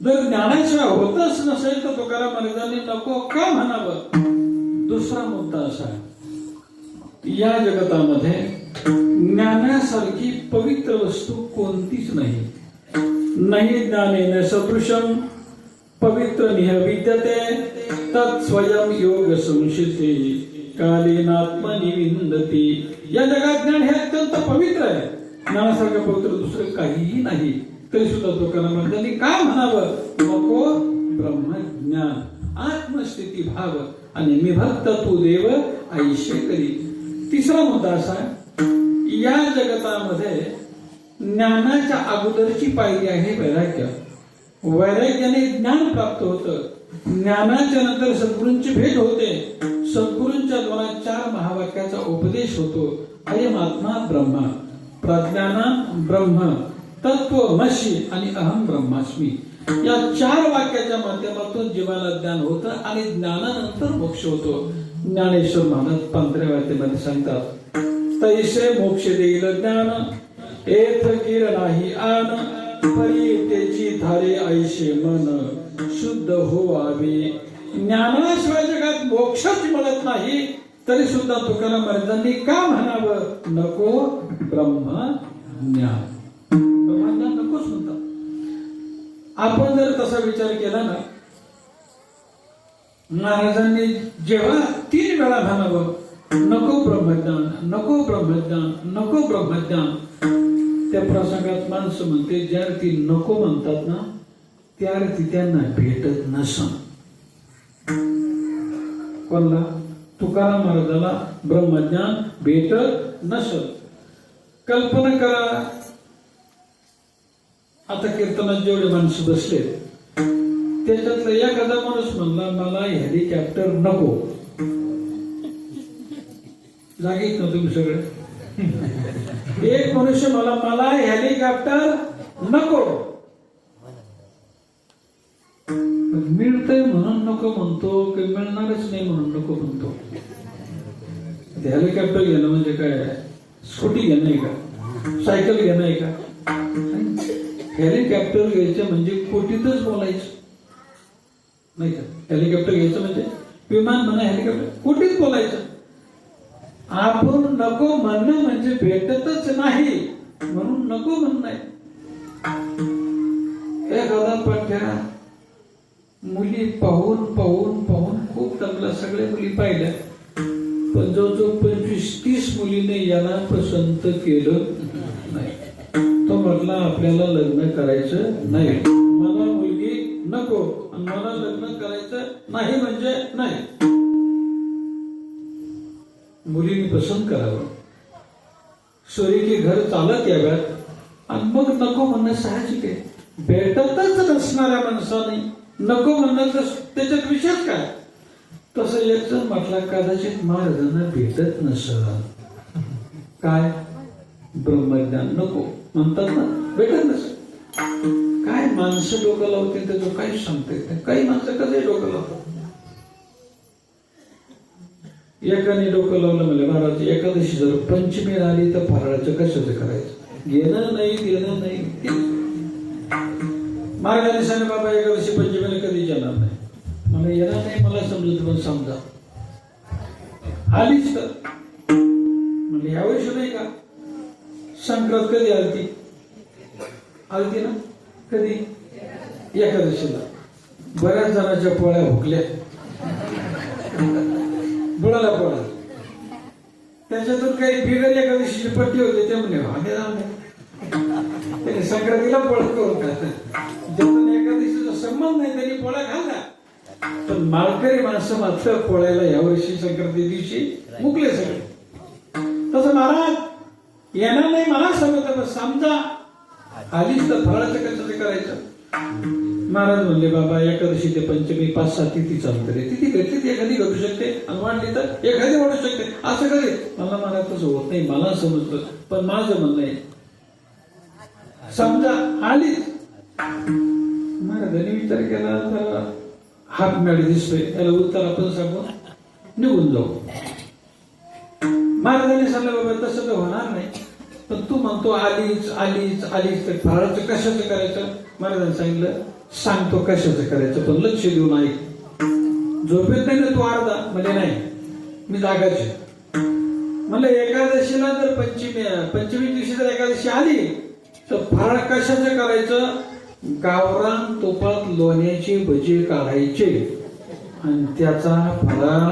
जर ज्ञानाशिवाय होतच नसेल तर तुकाराम महाराजांनी नको का म्हणावं. दुसरा मुद्दा असा, या जगतामध्ये ज्ञानासारखी पवित्र वस्तू कोणतीच नाही. नाही ज्ञानेन सदृशम पवित्र निह विद्यते तत् स्वयं योग संशिते कालेनात्मनि विंदती. या जगात ज्ञान हे अत्यंत पवित्र आहे. ज्ञानासारखं पवित्र दुसरं काहीही नाही. तरी सुद्धा तुकाराम महाराजांनी काय म्हणावं, नको ब्रह्मज्ञान आत्मस्थिती भाव आणि मी भक्त तू देव ऐशे करी. तिसरा मुद्दा असा, या जगतामध्ये ज्ञानाच्या अगोदरची पायरी आहे वैराग्य. वैराग्याने ज्ञान प्राप्त होतं. ज्ञानाच्या नंतर सद्गुरूंची भेट होते. सद्गुरूंच्या द्वारा 4 महावाक्याचा उपदेश होतो. अयमात्मा ब्रह्म, प्रज्ञानं ब्रह्म, तत्वमसी आणि अहम ब्रह्मास्मी. या 4 वाक्याच्या माध्यमातून जीवाला ज्ञान होतं आणि ज्ञानानंतर मोक्ष होतो. ज्ञानेश्वर महाराज 15व्या अध्यायामध्ये सांगतात, तैसे मोक्ष देईल ज्ञान एथ किर नाही आन परी तेची धारे ऐशे मन शुद्ध होवावे. ज्ञानाशिवाय जगात मोक्षच मिळत नाही. तरी सुद्धा तुकाराम महाराजांनी का म्हणावं, नको ब्रह्मज्ञान. ब्रह्मज्ञान नकोच म्हणतात. आपण जर तसा विचार केला ना, महाराजांनी जेव्हा 3 वेळा म्हणावं नको ब्रह्मज्ञान, नको ब्रह्मज्ञान, नको ब्रह्मज्ञान, त्या प्रसंगात माणसं म्हणते ज्या ती नको म्हणतात ना त्या ती त्यांना भेटत नसन. कोणला? तुकाराम महाराजाला ब्रह्मज्ञान भेटत नसत. कल्पना करा, आता कीर्तनात जेवढे माणसं बसले त्याच्यातला एखादा माणूस म्हणला मला हेलिकॉप्टर नको. जागीच ना तुम्ही सगळे. एक मनुष्य मला हेलिकॉप्टर नको, मिळतंय म्हणून नको म्हणतो की मिळणारच नाही म्हणून नको म्हणतो. हेलिकॉप्टर घेणं म्हणजे काय? स्कूटी घेणं आहे का? सायकल घेणं आहे का? हेलिकॉप्टर घ्यायचं म्हणजे कोटीतच बोलायचं नाही का? हेलिकॉप्टर घ्यायचं म्हणजे विमान म्हणा, हेलिकॉप्टर कोटीत बोलायचं. आपण नको म्हणणं म्हणजे भेटतच नाही म्हणून नको म्हणणं आहे. एखादा पाठ्या मुली पाहून पाहून पाहून खूप चांगल्या सगळ्या मुली पाहिल्या, पण जो 25-30 मुलीने याला पसंत केलं नाही. तो म्हटला आपल्याला लग्न करायचं नाही, मला मुलगी नको आणि मला लग्न करायचं नाही म्हणजे नाही. मुलीने पसंत करावं, सोयीचे घर चालत याव्यात आणि मग नको म्हणणं साहजिक आहे. भेटतच नसणाऱ्या माणसाने नको म्हणणं तर त्याच्यात विशेष काय? तसं एक जण म्हटला, कदाचित महाराजांना भेटत नसल, काय ब्रह्मज्ञान नको म्हणतात ना, भेटत नसेल. काय माणसं डोकं लावते त्याचं काहीच सांगता येत नाही. काही माणसं कधी डोकं लावतात. एकाने डोकं लावलं म्हणजे महाराज, एकादशी जर पंचमी आली तर फराळाचं कशाचं करायचं, घेणं नाही देणं नाही. महाराजांनी सांगितलं, बाबा एकादशी पंचमीला कधी येणार नाही. मला येणार नाही, मला समजत, पण समजा आलीच तर म्हणजे यावर्षी नाही का. संक्रांत कधी आलती, आलती ना कधी, एकादशीला. बऱ्याच जणांच्या पोळ्या हुकल्या, बुडाला पोळा. त्याच्यातून काही बिगर एकादशीची पट्टी होते, ते म्हणे आम्ही त्याने संक्रांतीला पोळा करून खातात. ज्यातून एकादशीचा संबंध नाही त्यांनी पोळा खाल्ला. पण माळकरी माणसं मात्र पोळ्याला यावर्षी संक्रांती दिवशी मुकले सगळे. तसं महाराज येणार नाही मला समजतं, पण समजा आलीच तर फराळाचं कसं करायचं. महाराज म्हणले, बाबा एकादशी ते पंचमी 5-6 तिथी चालू करे. तिथी घडली ती एखादी घडू शकते, आणि वाढली तर एखादी वाढू शकते. असं करे मला महाराज तसं होत नाही, मला समजतं. पण माझं म्हणणं आहे, समजा आलीच. महाराजांनी विचार केला तर हात मॅड दिसतोय, त्याला उत्तर आपण सांगू निघून जाऊ. महाराजांनी सांगितलं, बाबा तसं तर होणार नाही, पण तू म्हणतो आलीच आलीच आलीच, तर फराळाचं कशाचं करायचं. महाराजांनी सांगितलं, सांगतो कशाचं करायचं, पण लक्ष देऊन ऐक. झोपेत नाही ना तू अर्धा, म्हणजे नाही मी जागाचे. म्हणलं एकादशीला जर पंचमी दिवशी जर एकादशी आली तर फराळ कशाचं करायचं. गावरान तुपात लोण्याचे भजे काढायचे आणि त्याचा फराळ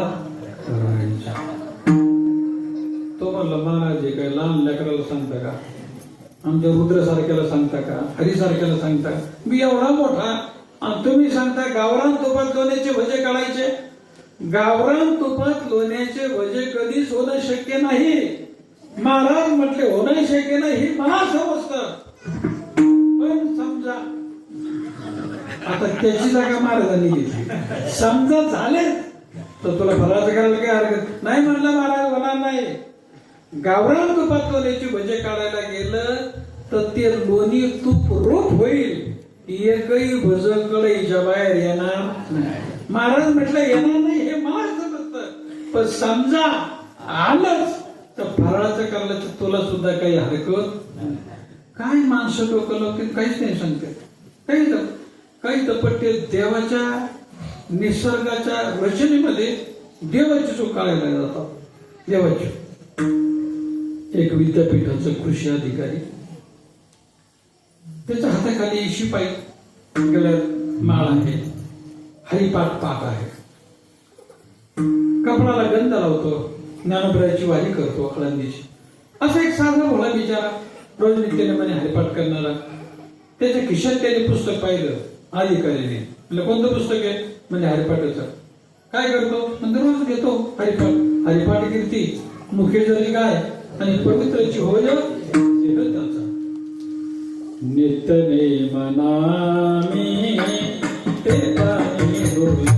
करायचा. तो म्हणला, महाराज हे काय लहान लेकराला सांगता का, आमच्या रुद्रसारख्याला सांगता का, हरीसारख्याला सांगता. मी एवढा मोठा आणि तुम्ही सांगता गावरान तुपात लोण्याचे भजे काढायचे. गावरान तुपात लोण्याचे भजे कधीच होणं शक्य नाही. महाराज म्हटले होणं शक्य नाही हे मला समजतं, पण समजा आता त्याची जागा महाराजांनी घेतली. समजा झाले तर तुला फराळाचं करायला काही हरकत नाही. म्हणलं महाराज होणार नाही. गावरान तुपात लोण्याची भजे काढायला गेलं तर ते लोणी तूप रूप होईल, एकही भज कढईच्या बाहेर येणार नाही. महाराज म्हटलं येणार नाही हे मला समजतं, पण समजा आलंच तर फराळाचं करायला तर तुला सुद्धा काही हरकत नाही. काय माणसं डोकं लावतील, काहीच नाही सांगते. काही तपट्टे देवाच्या निसर्गाच्या रचनेमध्ये देवाची चूक काढायला जातात. देवाची एक विद्यापीठाचं कृषी अधिकारी, त्याच्या हाताखाली शिपाई, गळ्यात माळ आहे, हरिपाठ पाक आहे, कपडाला गंध लावतो, ज्ञानोबराची वारी करतो आळंदीची. असा एक साधा भोळा बिचारा रोज नित्यनेमाने हरिपाठ करणारा. त्याच्या खिशात त्याने पुस्तक पाहिलं अधिकारीने. म्हणजे कोणतं पुस्तक आहे, म्हणजे हरिपाठाचं. काय करतो म्हणजे रोज घेतो हरिपाठ. हरिपाठ कीर्ती मुखे झाली काय आणि पवित्राची होय त्याचा. नित्यने मनामी ते पाणी तुळशीची.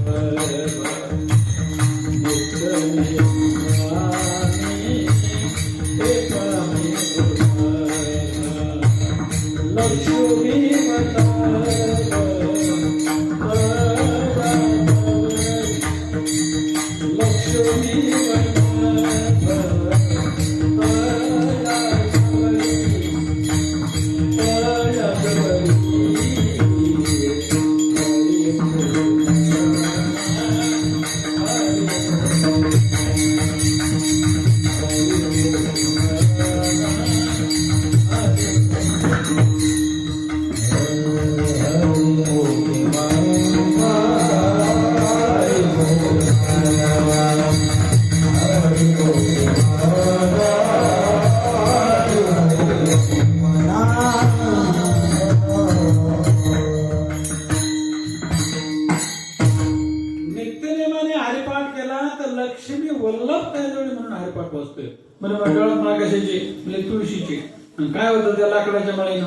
काय होतं त्या लाकडाच्या माळीनं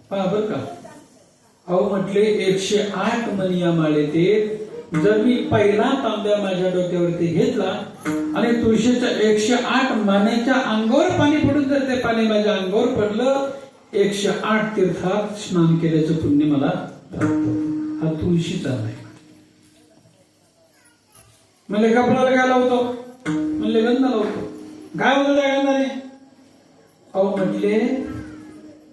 पहा बर का. अहो म्हटले 108 मणी या माळेत, जर मी पहिला तांब्या माझ्या डोक्यावरती घेतला आणि तुळशीच्या 108 मानेच्या अंगावर पाणी पडून जर ते पाणी माझ्या अंगावर पडलं, 108 तीर्थात स्नान केल्याचं पुण्य मला प्राप्त. हा तुळशीचा नाही. म्हणले कपडाला काय लावतो? म्हणले गंध लावतो. काय होतं त्या गंधाने? अहो म्हटले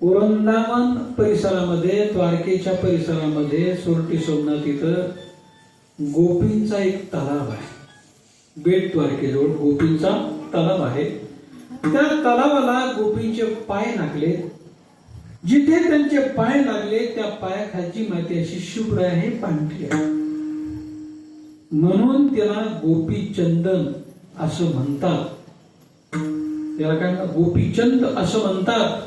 वृंदावन परिसरामध्ये, द्वारकेच्या परिसरामध्ये, सोरटी सोमनाथ इथं गोपींचा एक तलाव आहे. बेट द्वारकेजवळ गोपींचा तलाव आहे. त्या तलावाला गोपींचे पाय लागले. जिथे त्यांचे पाय लागले त्या पायाखालची माती अशी शुभ्र आहे, पांढरी आहे. म्हणून त्याला गोपीचंदन असं म्हणतात. त्याला काय गोपीचंद असं म्हणतात.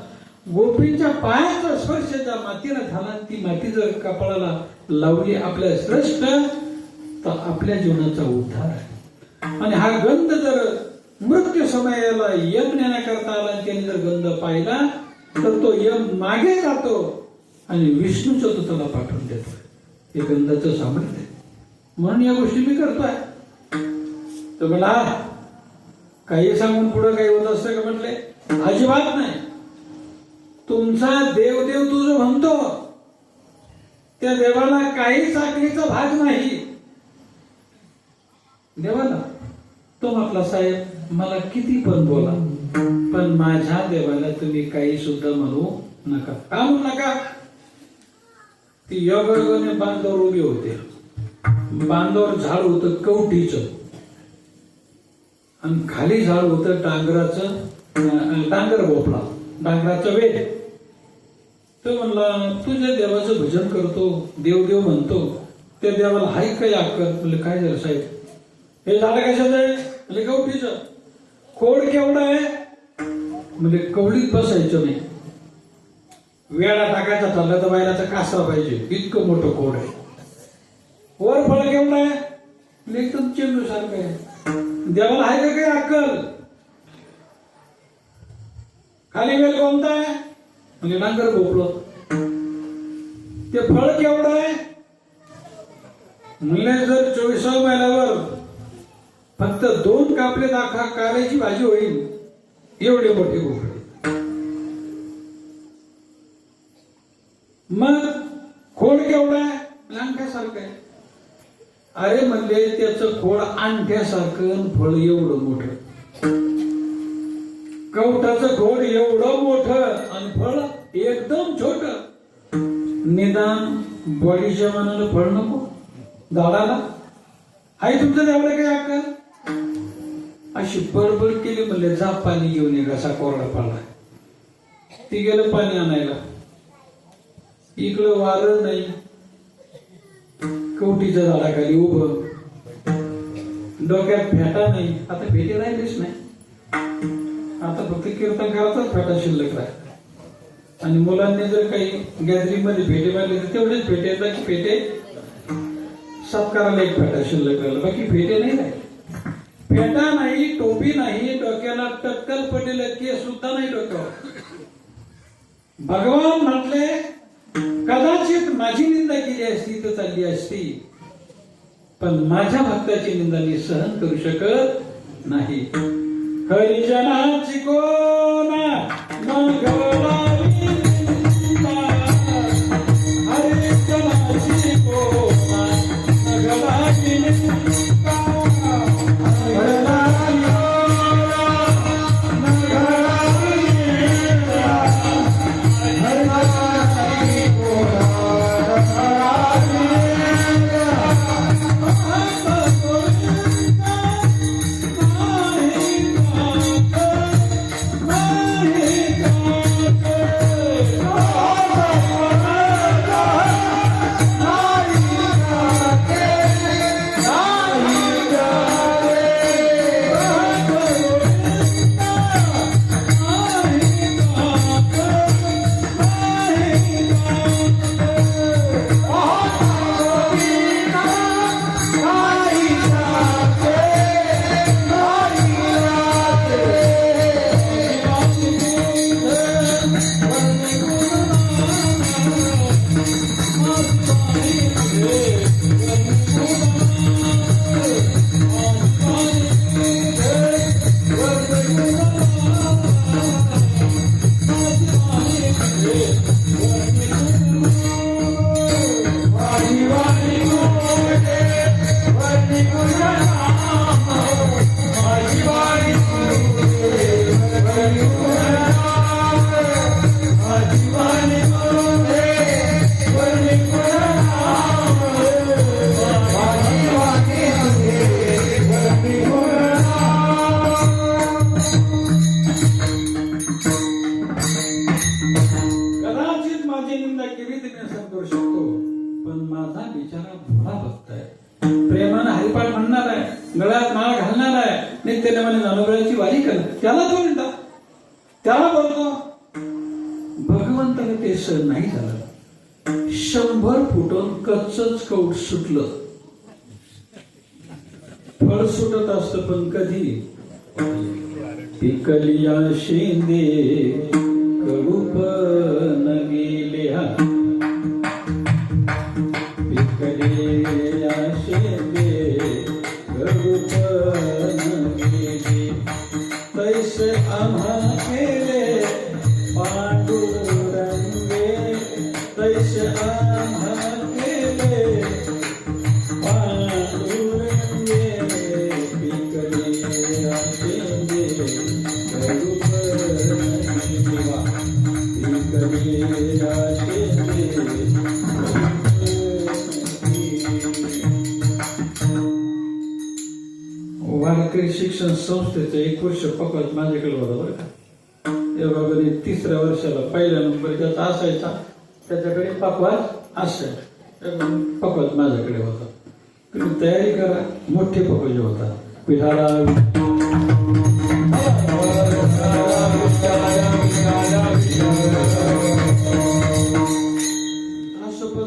गोपींच्या पायाचा स्पर्श ज्या मातीला झाला, ती माती जर कपाळाला लावली आपल्या श्रेष्ठ, तर आपल्या जीवनाचा उद्धार आहे. आणि हा गंध जर मृत्यू समयाला यम नेण्याकरता आला, त्याने जर गंध पाहिला तर तो यम मागे जातो आणि विष्णूचं तो त्याला पाठवून देतो. हे गंधाचं सामर्थ्य आहे. म्हणून या गोष्टी मी करतोय. तर मला काही सांगून पुढे काही होत असतं का? म्हटले अजिबात नाही. तुमचा देवदेव तुझं म्हणतो, त्या देवाला काही चाकरीचा भाग नाही. देवाला तो म्हटला, साहेब मला किती पण बोला, पण माझ्या देवाला तुम्ही काही सुद्धा म्हणू नका. का म्हणू नका? ती योगायोगाने बांधावर उभे होते. बांधावर झाड होतं कवटीचं आणि खाली झाड होतं डांगराचं, डांगर भोपळा, डांगराचं वेल. तो म्हणला तुझ्या देवाचं भजन करतो, देवदेव म्हणतो, त्या देवाला हाय काय अक्कल? म्हणजे काय झालं साहेब? हे झाड कशाचं आहे? म्हणजे कवटीचं. खोड केवढं आहे? म्हणजे कवडीत बसायचं नाही. वेळा टाकायचा ठरला तर बायलाचा कासरा पाहिजे, इतकं मोठं खोड आहे. वर फळ केवढं आहे? म्हणजे एकदम चेंडू सारखं आहे. देवाला आहे का काही अक्कल? खाली वेल कोणता आहे? म्हणजे नांगर भोपळं. ते फळ केवढं आहे? म्हणजे जर 24 मैलावर फक्त 2 कापले दाखा कारल्याची भाजी होईल, एवढे मोठे भोपळे. मग खोड केवढं आहे? अंगठ्यासारखं आहे. अरे म्हणले त्याचं खोड अंगठ्यासारखं, फळ एवढं मोठं. कवठाचं खोड एवढं मोठं आणि फळ एकदम छोट. निदान बॉडीच्या मनाला फळ नको झाडाला? हाय तुमचं देवाला काही अक्कल? अशी बडबड केली. म्हणले जा पाणी घेऊन ये, घसा कोरडा पडला. ती गेलं पाणी आणायला. इकडं वारं नाही, कवटीच्या झाडाखाली उभं, डोक्यात फेटा नाही. आता फेटे राहिलेच नाही. आता फक्त कीर्तन करायचाच फेटा शिल्लक राहिला. आणि मुलांनी जर काही गॅदरिंग मध्ये फेटे मारले तर तेवढेच फेटे येतात की फेटे सत्काराला एक फेटा शिल्लक राहिला, बाकी फेटे नाही राहिले. फेटा नाही, टोपी नाही, डोक्याला टक्कल पडलेलं केस सुद्धा नाही डोक्यावर. भगवान म्हटले कदाचित माझी निंदा केली असती तर चालली असती, पण माझ्या भक्ताची निंदा मी सहन करू शकत नाही. हरिजनाची कोणा मंगळावी निंदा, हरिजनाची कोणा मंगळावी निंदा, नित्यनेमाने ज्ञानोबळाची वारी कर, त्याला तो म्हणता, त्याला बोलतो. भगवंताने ते सहन नाही झालं. 100 फुटून कच्चच कौट सुटलं. फळ सुटत असत पण कधी पिकलिया शेंदे कडूप न गेल्या, पिकलिया शेंदे कडूप न गेले, तैसे आम्हा केले पांडुरंगे, तैसे आम्हा केले पांडुरंगे, पिकलिया शेंदे कडूप न गेल्या, पिकलिया शेंदे. वारकरी शिक्षण संस्थेचं 1 वर्ष पकवाज माझ्याकडे होता बरं का. योगा गणित 3ऱ्या वर्षाला 1ल्या नंबरचा असायचा, त्याच्याकडे पकवाज असायचा. पकवाज माझ्याकडे होता. तुम्ही तयारी करा, मोठे पकवाज होता. पिठाला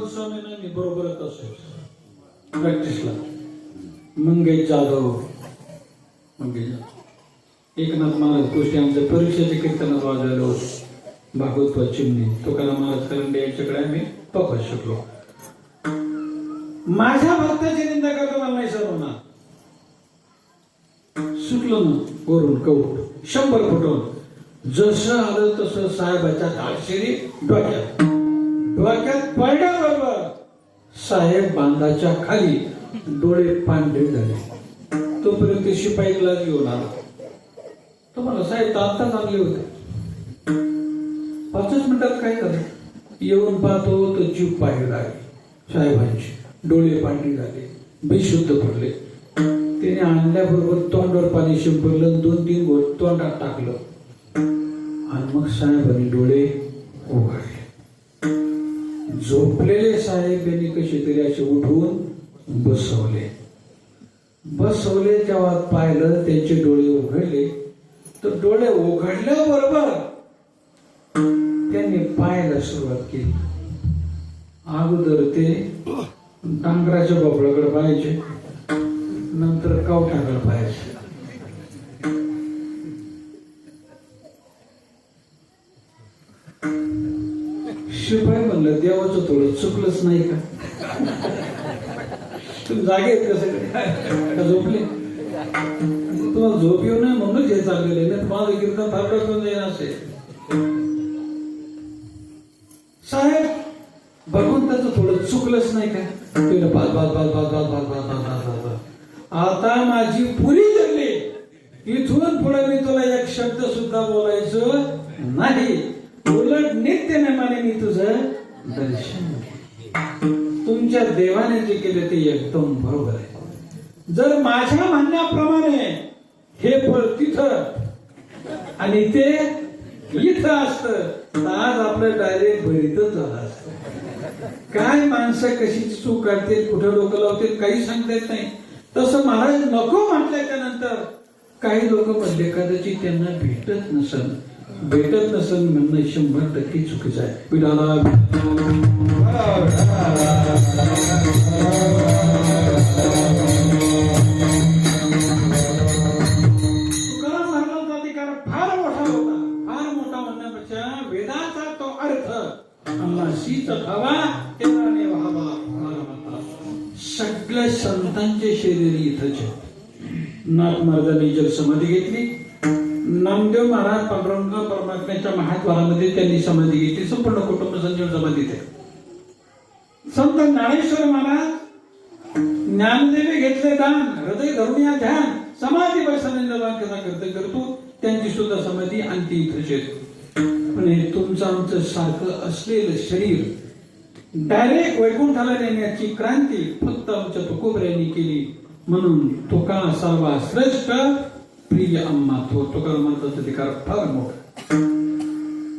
स्वामींनी बरोबरच असायचं प्रॅक्टिसला. मंगेश जाधव, एकनाथ महाराज गोष्टी आमच्या परीक्षेचे कीर्तनात वाजवले होते. भागवत चिमणी, तुकाराम महाराज करंडे यांच्याकडे आम्ही पकवाज शिकलो. माझ्या भक्ताची निंदा करतो मला नाही सर्वांना. सुटलो ना वरून कौट 100 फुटून. जसं आलं तसं साहेबाच्या काळशिरी डोक्यात पडल्याबरोबर साहेब बांधाच्या खाली डोळे पांढरे झाले. तोपर्यंत शिपाई ग्लास घेऊन आला. तुम्हाला साहेब आता चांगले होते. 5च मिनिटात काय झालं, येऊन पाहतो तर जीव बाहेर आली. साहेबांची डोळे पांढरे झाले, बेशुद्ध पडले. त्याने आणल्याबरोबर तोंडावर पाणी शिंपडलं, 2-3 घोट तोंडात टाकलं आणि मग साहेबांनी डोळे उघडले. झोपलेले साहेब यांनी कसे तरी असे उठवून बसवले. जेव्हा पाहिलं त्यांचे डोळे उघडले, तर डोळे उघडल्याबरोबर त्यांनी पाहायला सुरुवात केली. अगोदर ते डांगराच्या बोबळाकडे पाहायचे, नंतर कवठाकडे पाहायचे. शिपाई म्हणलं, देवाचं थोडं चुकलंच नाही का? तुम्ही जागे आहेत कसं झोपले? तुम्हाला झोप येऊ नये म्हणूनच हे चाललेलं आहे. माझं कीर्तन फारडा करून जाईल असे. साहेब भगवंताचं थोडं चुकलंच नाही का? बाल बाल बाल बाल बाल बाल बाल बाल बाल. आता माझी पुरी धरली. इथून पुढे मी तुला एक शब्द सुद्धा बोलायचं नाही. उलट नित्यनेमाने मी तुझं दर्शन घेईन. तुमच्या देवाने जे केले ते एकदम बरोबर आहे. जर माझ्या म्हणण्याप्रमाणे हे फळ तिथं आणि ते इथं असतं तर आज आपलं डायरेक्ट भरीतच झालं असतं. काय माणसं कशी चूक करतील, कुठं डोकं लावतील काही सांगता येत नाही. तसं महाराज नको म्हटल्याच्या नंतर काही लोक म्हणले कदाचित त्यांना भेटत नसेल म्हणणं 100% चुकीचं आहे. पिढाला तुकाराम महाराजांचा अधिकार फार मोठा होता. फार मोठा म्हणण्यापेक्षा वेदाचा तो अर्थ अम्माशीच खावा तेव्हाने व्हावा. सगळ्या संतांचे शरीर इथंच आहे. नाथ महाराजांनी जल समाधी घेतली. नामदेव महाराज पांडुरंग परमात्म्याच्या महाद्वारामध्ये त्यांनी समाधी घेतली. संपूर्ण कुटुंब संजीवन समाधीत आहे. संत ज्ञानेश्वर महाराज ज्ञानदेवी घेतले दान, हृदय धरून या ध्यान, समाधी बसण्याचा करते करतो. त्यांची सुद्धा समाधी आणखी इथंच येते. पण हे तुमचं आमचं सारखं असलेलं शरीर डायरेक्ट वैकुंठाला नेण्याची क्रांती फक्त आमच्या तुकोबऱ्यांनी केली. म्हणून तुका सर्वा श्रेष्ठ प्रिय अम्मा तो तुकारामांचा अधिकार फार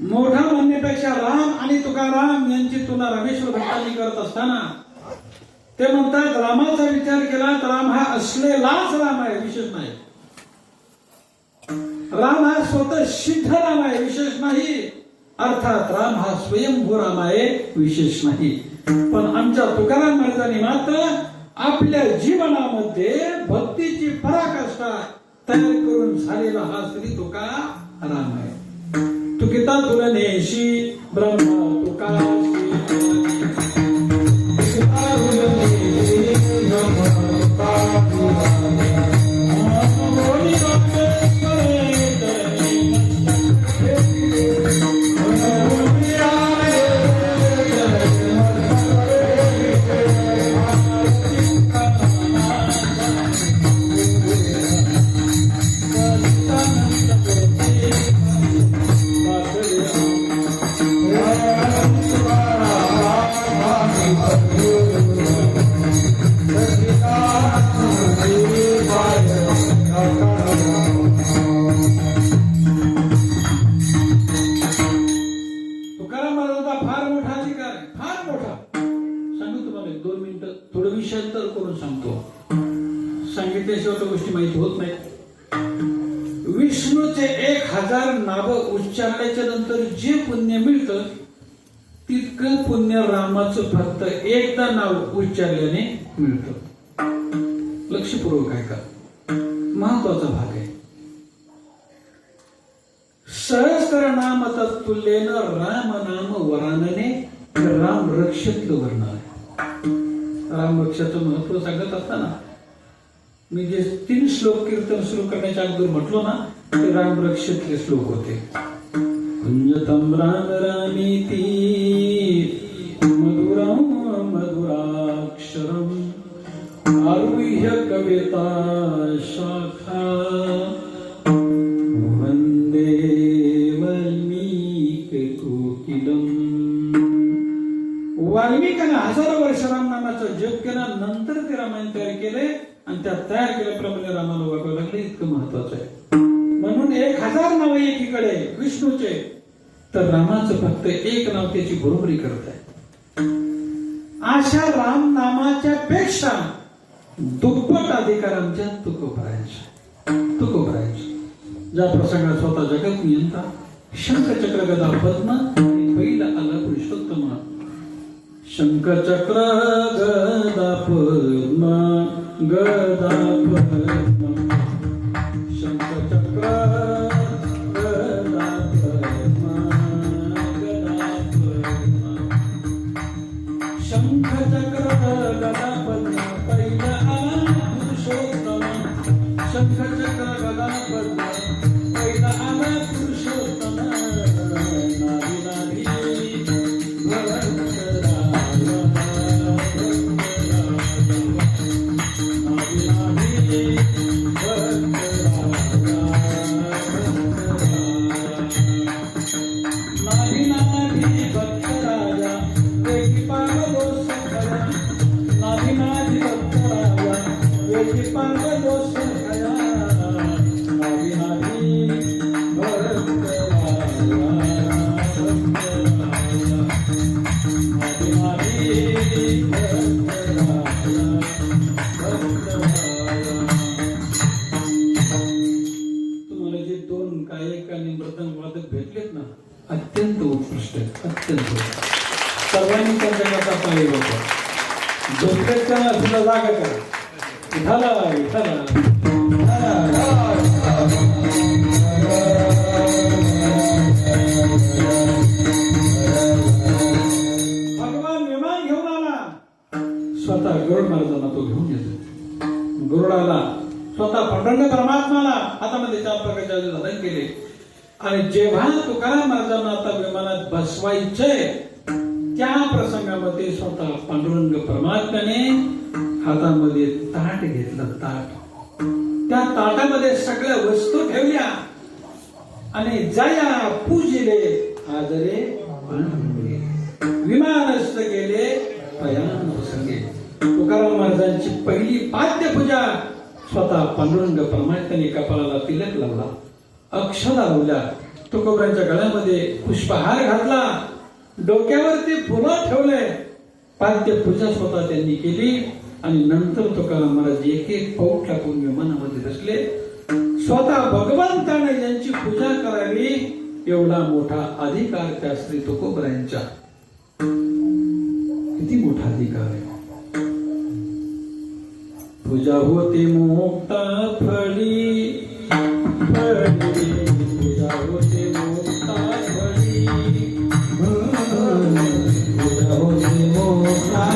मोठा म्हणण्यापेक्षा राम आणि तुकाराम यांची तुलना रामेश्वर भट्टांनी करत असताना ते म्हणतात रामाचा विचार केला तर राम हा असलेलाच राम आहे, विशेष नाही. राम हा स्वतः सिद्ध राम आहे, विशेष नाही. अर्थात राम हा स्वयंभू राम आहे, विशेष नाही. पण आमच्या तुकाराम महाराजांनी मात्र आपल्या जीवनामध्ये भक्तीची पराकाष्ठा तयार करून झालेला हा श्री तुका राम आहे. तुकिता तुलनेशी ब्रह्म तुका गोष्टी माहिती होत नाही. विष्णूचे 1000 नाव उच्चारल्याच्या नंतर जे पुण्य मिळतं तितकं पुण्य रामाचं फक्त एकदा नाव उच्चारल्याने मिळतं. लक्षपूर्वक ऐका, महत्वाचा भाग आहे. सहस्रनाम तत्तुल्येन राम नाम वरानने राम रक्षित वर्ण आहे. राम रक्षाचं महत्व सांगत असताना मी जे 3 श्लोक कीर्तन सुरू करण्याच्या अगोदर म्हटलो ना, ते राम रक्षितले श्लोक होते. कुंजतम राम रामीती मधुरम मधुराक्षरम आरुह्य कविता शाखा वंदे वाल्मीकि कोकिलम. वाल्मिकांना 1000 वर्ष राम नामाचं जप केलं, नंतर ते रामायण तयार केले आणि त्या तयार केल्याप्रमाणे रामाला वागावं लागले. इतकं महत्वाचं आहे. म्हणून 1000 नाव एकीकडे विष्णूचे, तर रामाचं फक्त एक नाव त्याची बरोबरी करत आहे. अशा राम नामाच्या पेक्षा दुप्पट अधिकार आमच्या तुकोबरायचा. ज्या प्रसंगात स्वतः जगत नियंता शंखचक्र गदा पद्म आणि पहिला आला पुरुषोत्तम. शंखचक्र गदा पद्म गदा पद्म शंखचक्र गदा पद्म गदा पद्म शंखचक्र गदा पद्म पहिला आला पुरुषोत्तम. शंखचक्र गदा पद्म पहिला आला पुरुषोत्तम. नाभी अत्यंत उत्कृष्ट, अत्यंत सर्वांनी त्यांच्याकरता पाहिजे होतं. झोपेच्या सुद्धा जागा करा. विठाला विठाला भगवान विमान घेऊन आला. स्वतः गरुड महाराजांना तो घेऊन येतो. गरुडाला स्वतः पांडुरंग परमात्माला हातामध्ये 4 प्रकारचे आयुध धारण केले. आणि जेव्हा तुकाराम महाराजांना आता विमानात बसवायचे, त्या प्रसंगामध्ये स्वतः पांडुरंग परमात्म्याने हातामध्ये ताट घेतलं. ताट, त्या ताटामध्ये सगळ्या वस्तू ठेवल्या आणि जया पूजिले आदरे विमानस्थ गेले पयान प्रसंगे. तुकाराम महाराजांची पहिली पाद्यपूजा स्वतः पांडुरंग परमात्म्याने कपाळाला तिलक लावला, अक्षता लावल्या, तुकोबरांच्या गळ्यामध्ये पुष्पहार घातला, डोक्यावरती फुलं ठेवले. पाद्यपूजा स्वतः त्यांनी केली आणि नंतर तुकाराम महाराज एक एक पाऊल टाकून विमानामध्ये बसले. स्वतः भगवंताने ज्यांची पूजा करावी एवढा मोठा अधिकार त्या श्री तुकोबरायांच्या. किती मोठा अधिकार आहे. पूजा होते मोक्ता फळी फळी, पूजा होते मोक्ता फळी, पूजा होते मोक्ता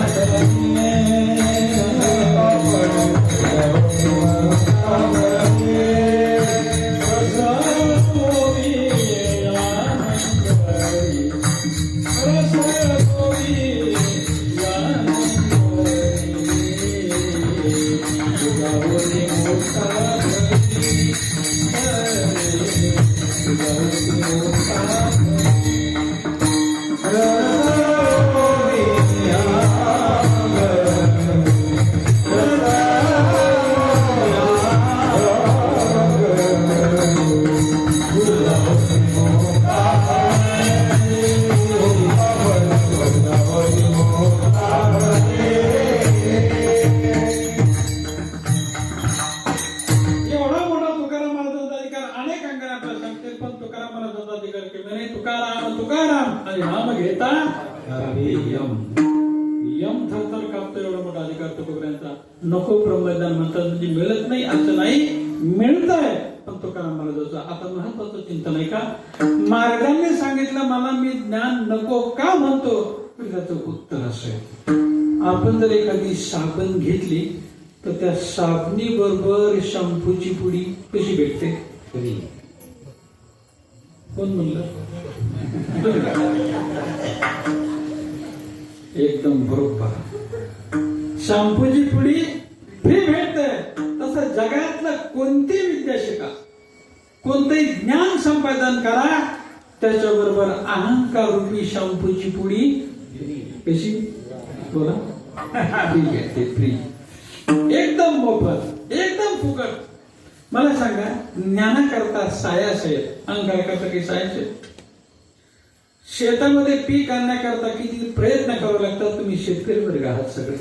नको ब्रह्मज्ञान म्हणतात म्हणजे मिळत नाही असं नाही, मिळतंय. पण तुकाराम महाराजांचं आता महत्वाचं चिंतन आहे का, मार्गाने सांगितलं मला मी ज्ञान नको का म्हणतो, त्याचं उत्तर असं आहे. आपण जर एखादी साबण घेतली तर त्या साबणी बरोबर शॅम्पूची पुडी कशी भेटते? कोण म्हणलं? एकदम बरोबर. शॅम्पूची पुडी फ्री भेटते. तसं जगातलं कोणती विद्या शिका, कोणतंही ज्ञान संपादन करा, त्याच्याबरोबर अहंकार रूपी शॅम्पूची पुडी कशी? बोला. ठीक आहे, ते फ्री, एकदम मोफत, एकदम फुकट. मला सांगा, ज्ञानाकरता सायास आहे, अहंकाराकरता काही सायास आहे? शेतामध्ये पीक आणण्याकरता किती प्रयत्न करावे लागतात. तुम्ही शेतकरी वर्ग आहात सगळे.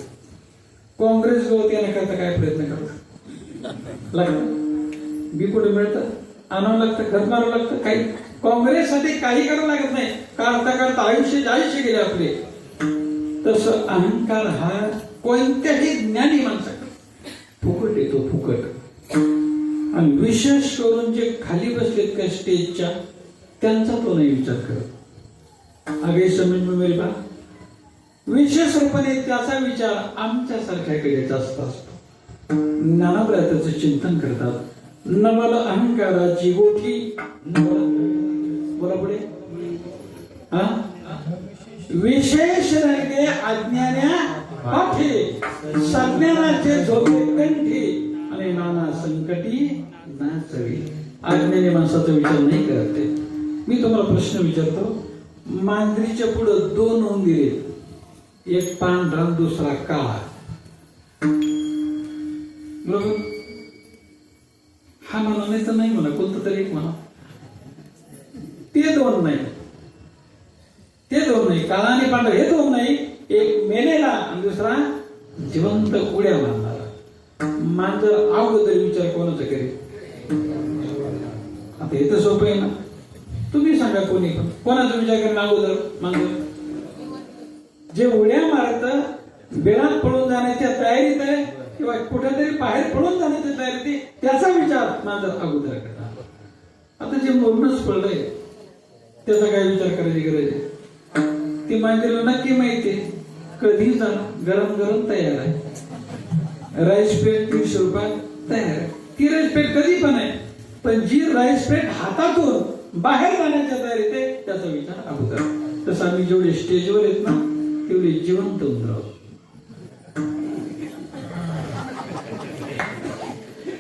काँग्रेस गवत येण्याकरता काय प्रयत्न करतात? लागतं बी कुठे मिळतं, आणावं लागतं, खत मारावं लागतं. काही काँग्रेससाठी काही करावं लागत नाही, करता करता आयुष्य गेले आपले. तसं अहंकार हा कोणत्याही ज्ञानी माणसाकडे फुकट येतो, फुकट. आणि विशेष करून जे खाली बसलेत का स्टेजच्या, त्यांचा तो नाही विचार करत. आगे समज में मेरी बात. विशेष रूपाने त्याचा विचार आमच्यासारख्याकडे जास्त असतो. ज्ञानाप्रताचं चिंतन करतात. नवल अहंकाराची गोठी, बोला पुढे. विशेष रंगे अज्ञान्या पाठी, सज्ञानाचे झोपे कंठी, आणि नाना संकटी नाचवी. अज्ञानी माणसाचा विचार नाही करत ते. मी तुम्हाला प्रश्न विचारतो. मांजरीच्या पुढे दोन उंदीर, एक पांढरा दुसरा काळा, बरोबर? हा म्हणा नाही तर नाही म्हणा, कोणतं तरी एक म्हणा. ते दोन नाही, ते दोन नाही, काळा आणि पांढरा हे दोन नाही. एक मेलेला आणि दुसरा जिवंत उड्या मारणारा. मांजर अगोदर विचार कोणाचा करेल? आता हे तर सोपं आहे ना. तुम्ही सांगा, कोणी पण कोणाचा विचार करेल अगोदर? मांजर. जे उड्या मारत बेळात पळून जाण्याच्या तयारीत आहे किंवा कुठेतरी बाहेर पळून जाण्याच्या तयारीत आहे, त्याचा विचार मांजर अगोदर करणार. आता जे मरूनच पडलंय त्याचा काय विचार करायची गरज आहे? ती मांजरीला नक्की माहितीये कधी जाणं. गरम गरम तयार आहे. राईस पेट 30 रुपयात तयार आहे. ती राईस पेट कधी पण आहे, पण जी राईस पेट हातातून बाहेर जाण्याच्या तयारीत आहे त्याचा विचार अगोदर. तसं आम्ही जेवढे स्टेजवर येत ना तेवढे जिवंत उंदराव.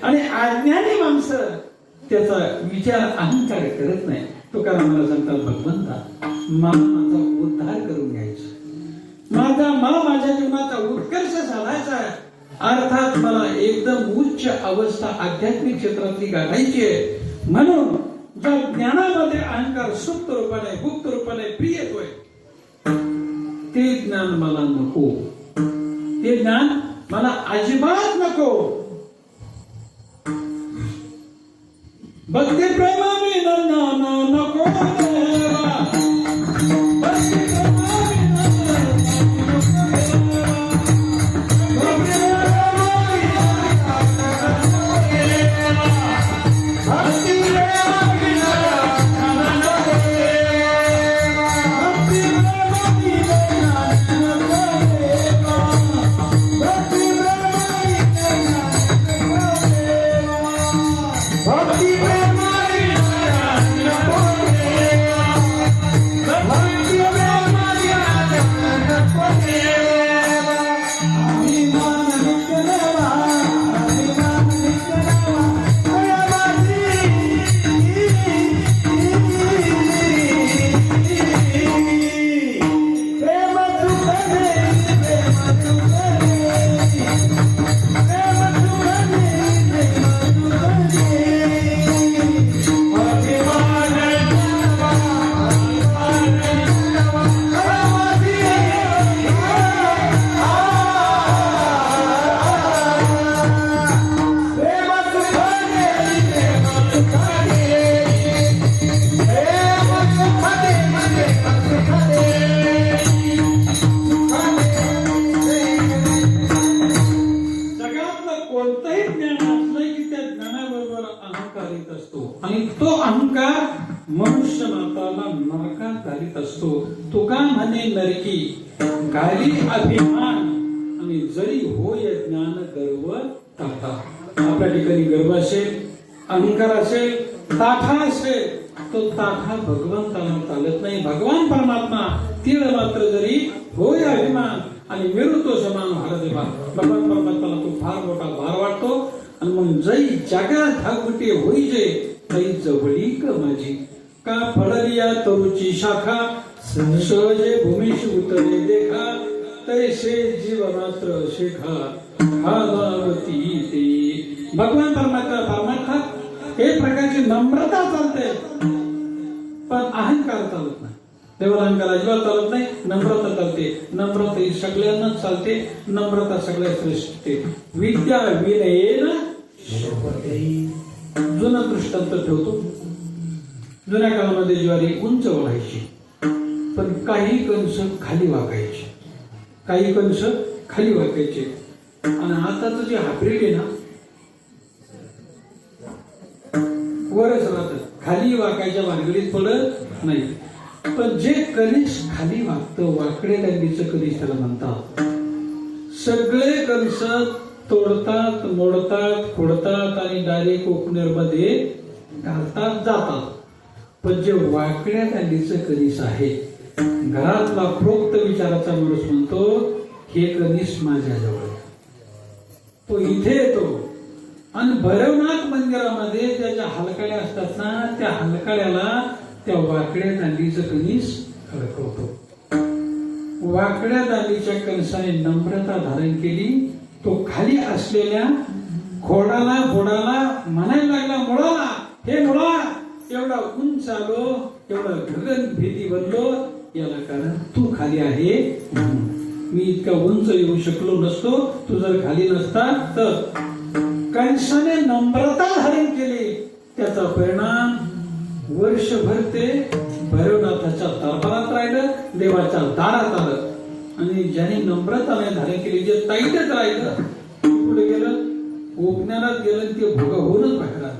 आणि अज्ञानी माणसं त्याचा विचार अहंकार करत नाही. तुकाराम मला सांगतात, भगवंता मला माझा उद्धार करून घ्यायचा, मला माझ्या जीवनाचा उत्कर्ष साधायचा आहे. अर्थात मला एकदम उच्च अवस्था आध्यात्मिक क्षेत्रातली गाठायची आहे. म्हणून ज्या ज्ञानामध्ये अहंकार सुप्त रूपाने गुप्त रूपाने प्रिय येतोय ते ज्ञान मला नको, ते ज्ञान मला अजिबात नको. भक्ती प्रेमाने नको देवा, भक्ती प्रेमाने कोणतंही ज्ञान असलं की त्या ज्ञानाबरोबर अहंकार येत असतो आणि तो अहंकार मनुष्य मात्राला नरकात घालीत असतो. तुका म्हणे नरकी घाली अभिमान आणि जरी होय ज्ञान गर्व ताठा. आपल्या ठिकाणी गर्व असेल, अहंकार असेल, ताठा असेल, तो ताठा भगवंताला चालत नाही. भगवान परमात्मा तीळ मात्र जरी होय अभिमान आणि मिळतो समान भारदेवा. भगवान परमात्माला तो फार मोठा भार वाटतो आणि मग जै जगात भागवटे होईजे तै जवळीक माझी. का फळलिया तरुची शाखा सहजे भूमीशी उतरे देखा तैसे जीव मात्र शेखा खालावती ते. भगवान परमात्मात एक प्रकारची नम्रता चालते पण अहंकार चालत नाही. तेव्हा अहंकार अजिबात चालत नाही, नम्रता चालते. नम्रता ही सगळ्यांनाच चालते, नम्रता सगळ्या श्रेष्ठ. विद्या विनयेन शोभते. जुना दृष्टांत ठेवतो. जुन्या काळामध्ये ज्वारी उंच वाढायची पण काही कंस खाली वाकायचे, काही कंस खाली वाकायचे. आणि आताच जे हायब्रिड आहे ना वरच राहत, खाली वाकायच्या भानगडीत पडत नाही. पण जे कणिश खाली वागतं, वाकडे दांडीचं कणिश त्याला म्हणतात. सगळे कंस तोडतात, मोडतात, फोडतात आणि डायरेक्ट ओपनर मध्ये घालतात, जातात. पण जे वाकड्या दांडीचं कणिश आहे, घरातला प्रोक्त विचाराचा माणूस म्हणतो हे कणिश माझ्याजवळ, तो इथे येतो. आणि भैरवनाथ मंदिरामध्ये ज्याच्या हलकड्या असतात ना, त्या हलकड्याला त्या वाकड्या दांडीचं कणीस खडकवतो. वाकड्या दांडीच्या कणसाने नम्रता धारण केली. तो खाली असलेल्या खोडाला बोडाला म्हणायला लागला, मुळा हे मुळा, एवढा उंच आलो, एवढा गगन भेदी बनलो, याला कारण तू खाली आहे. मी इतका उंच येऊ शकलो नसतो तू जर खाली नसता तर. कंसाने नम्रता धारण केली, त्याचा परिणाम वर्षभर ते भैरवनाथाच्या दरबारात राहिलं, देवाच्या दारात आलं. आणि ज्याने नम्रता नाही धारण केली, जे ताईतच राहिलं, पुढे गेलं, ओपण्यात गेलं, ते भोग होऊनच बाहेर आलं.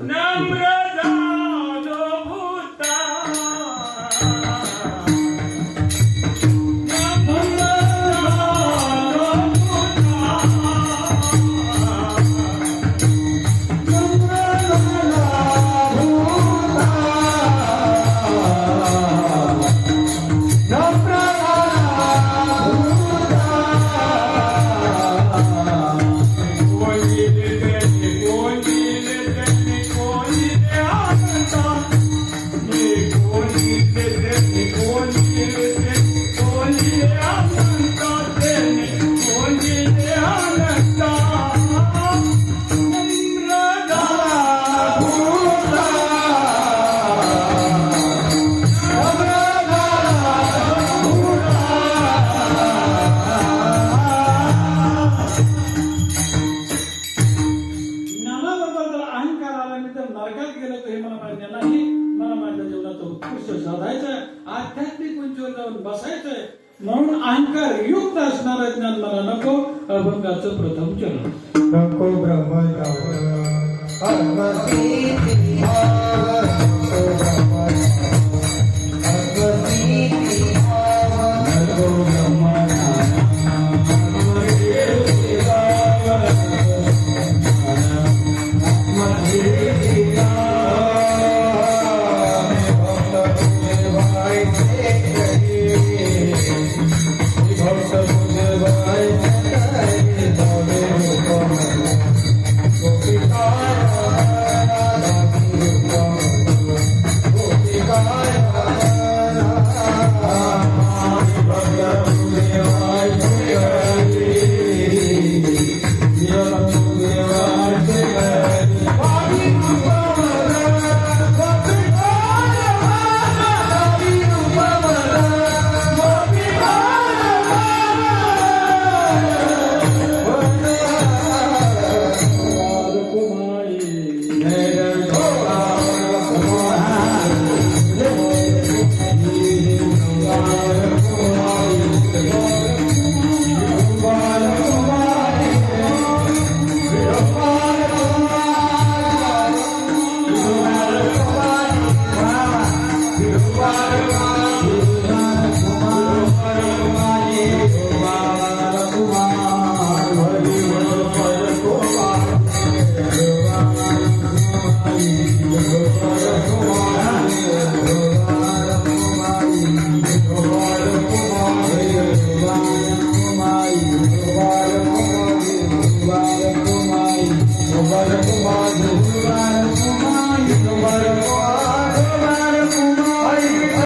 कोण मला मान्य नाही, मला माझ्या जीवनाचा उत्कृष्ट साधायचंय, आध्यात्मिक उंचीवर जाऊन बसायचंय, म्हणून अहंकार युक्त असणारं ज्ञान मला नको. अभंगाचं प्रथम चरण. नको ब्रह्म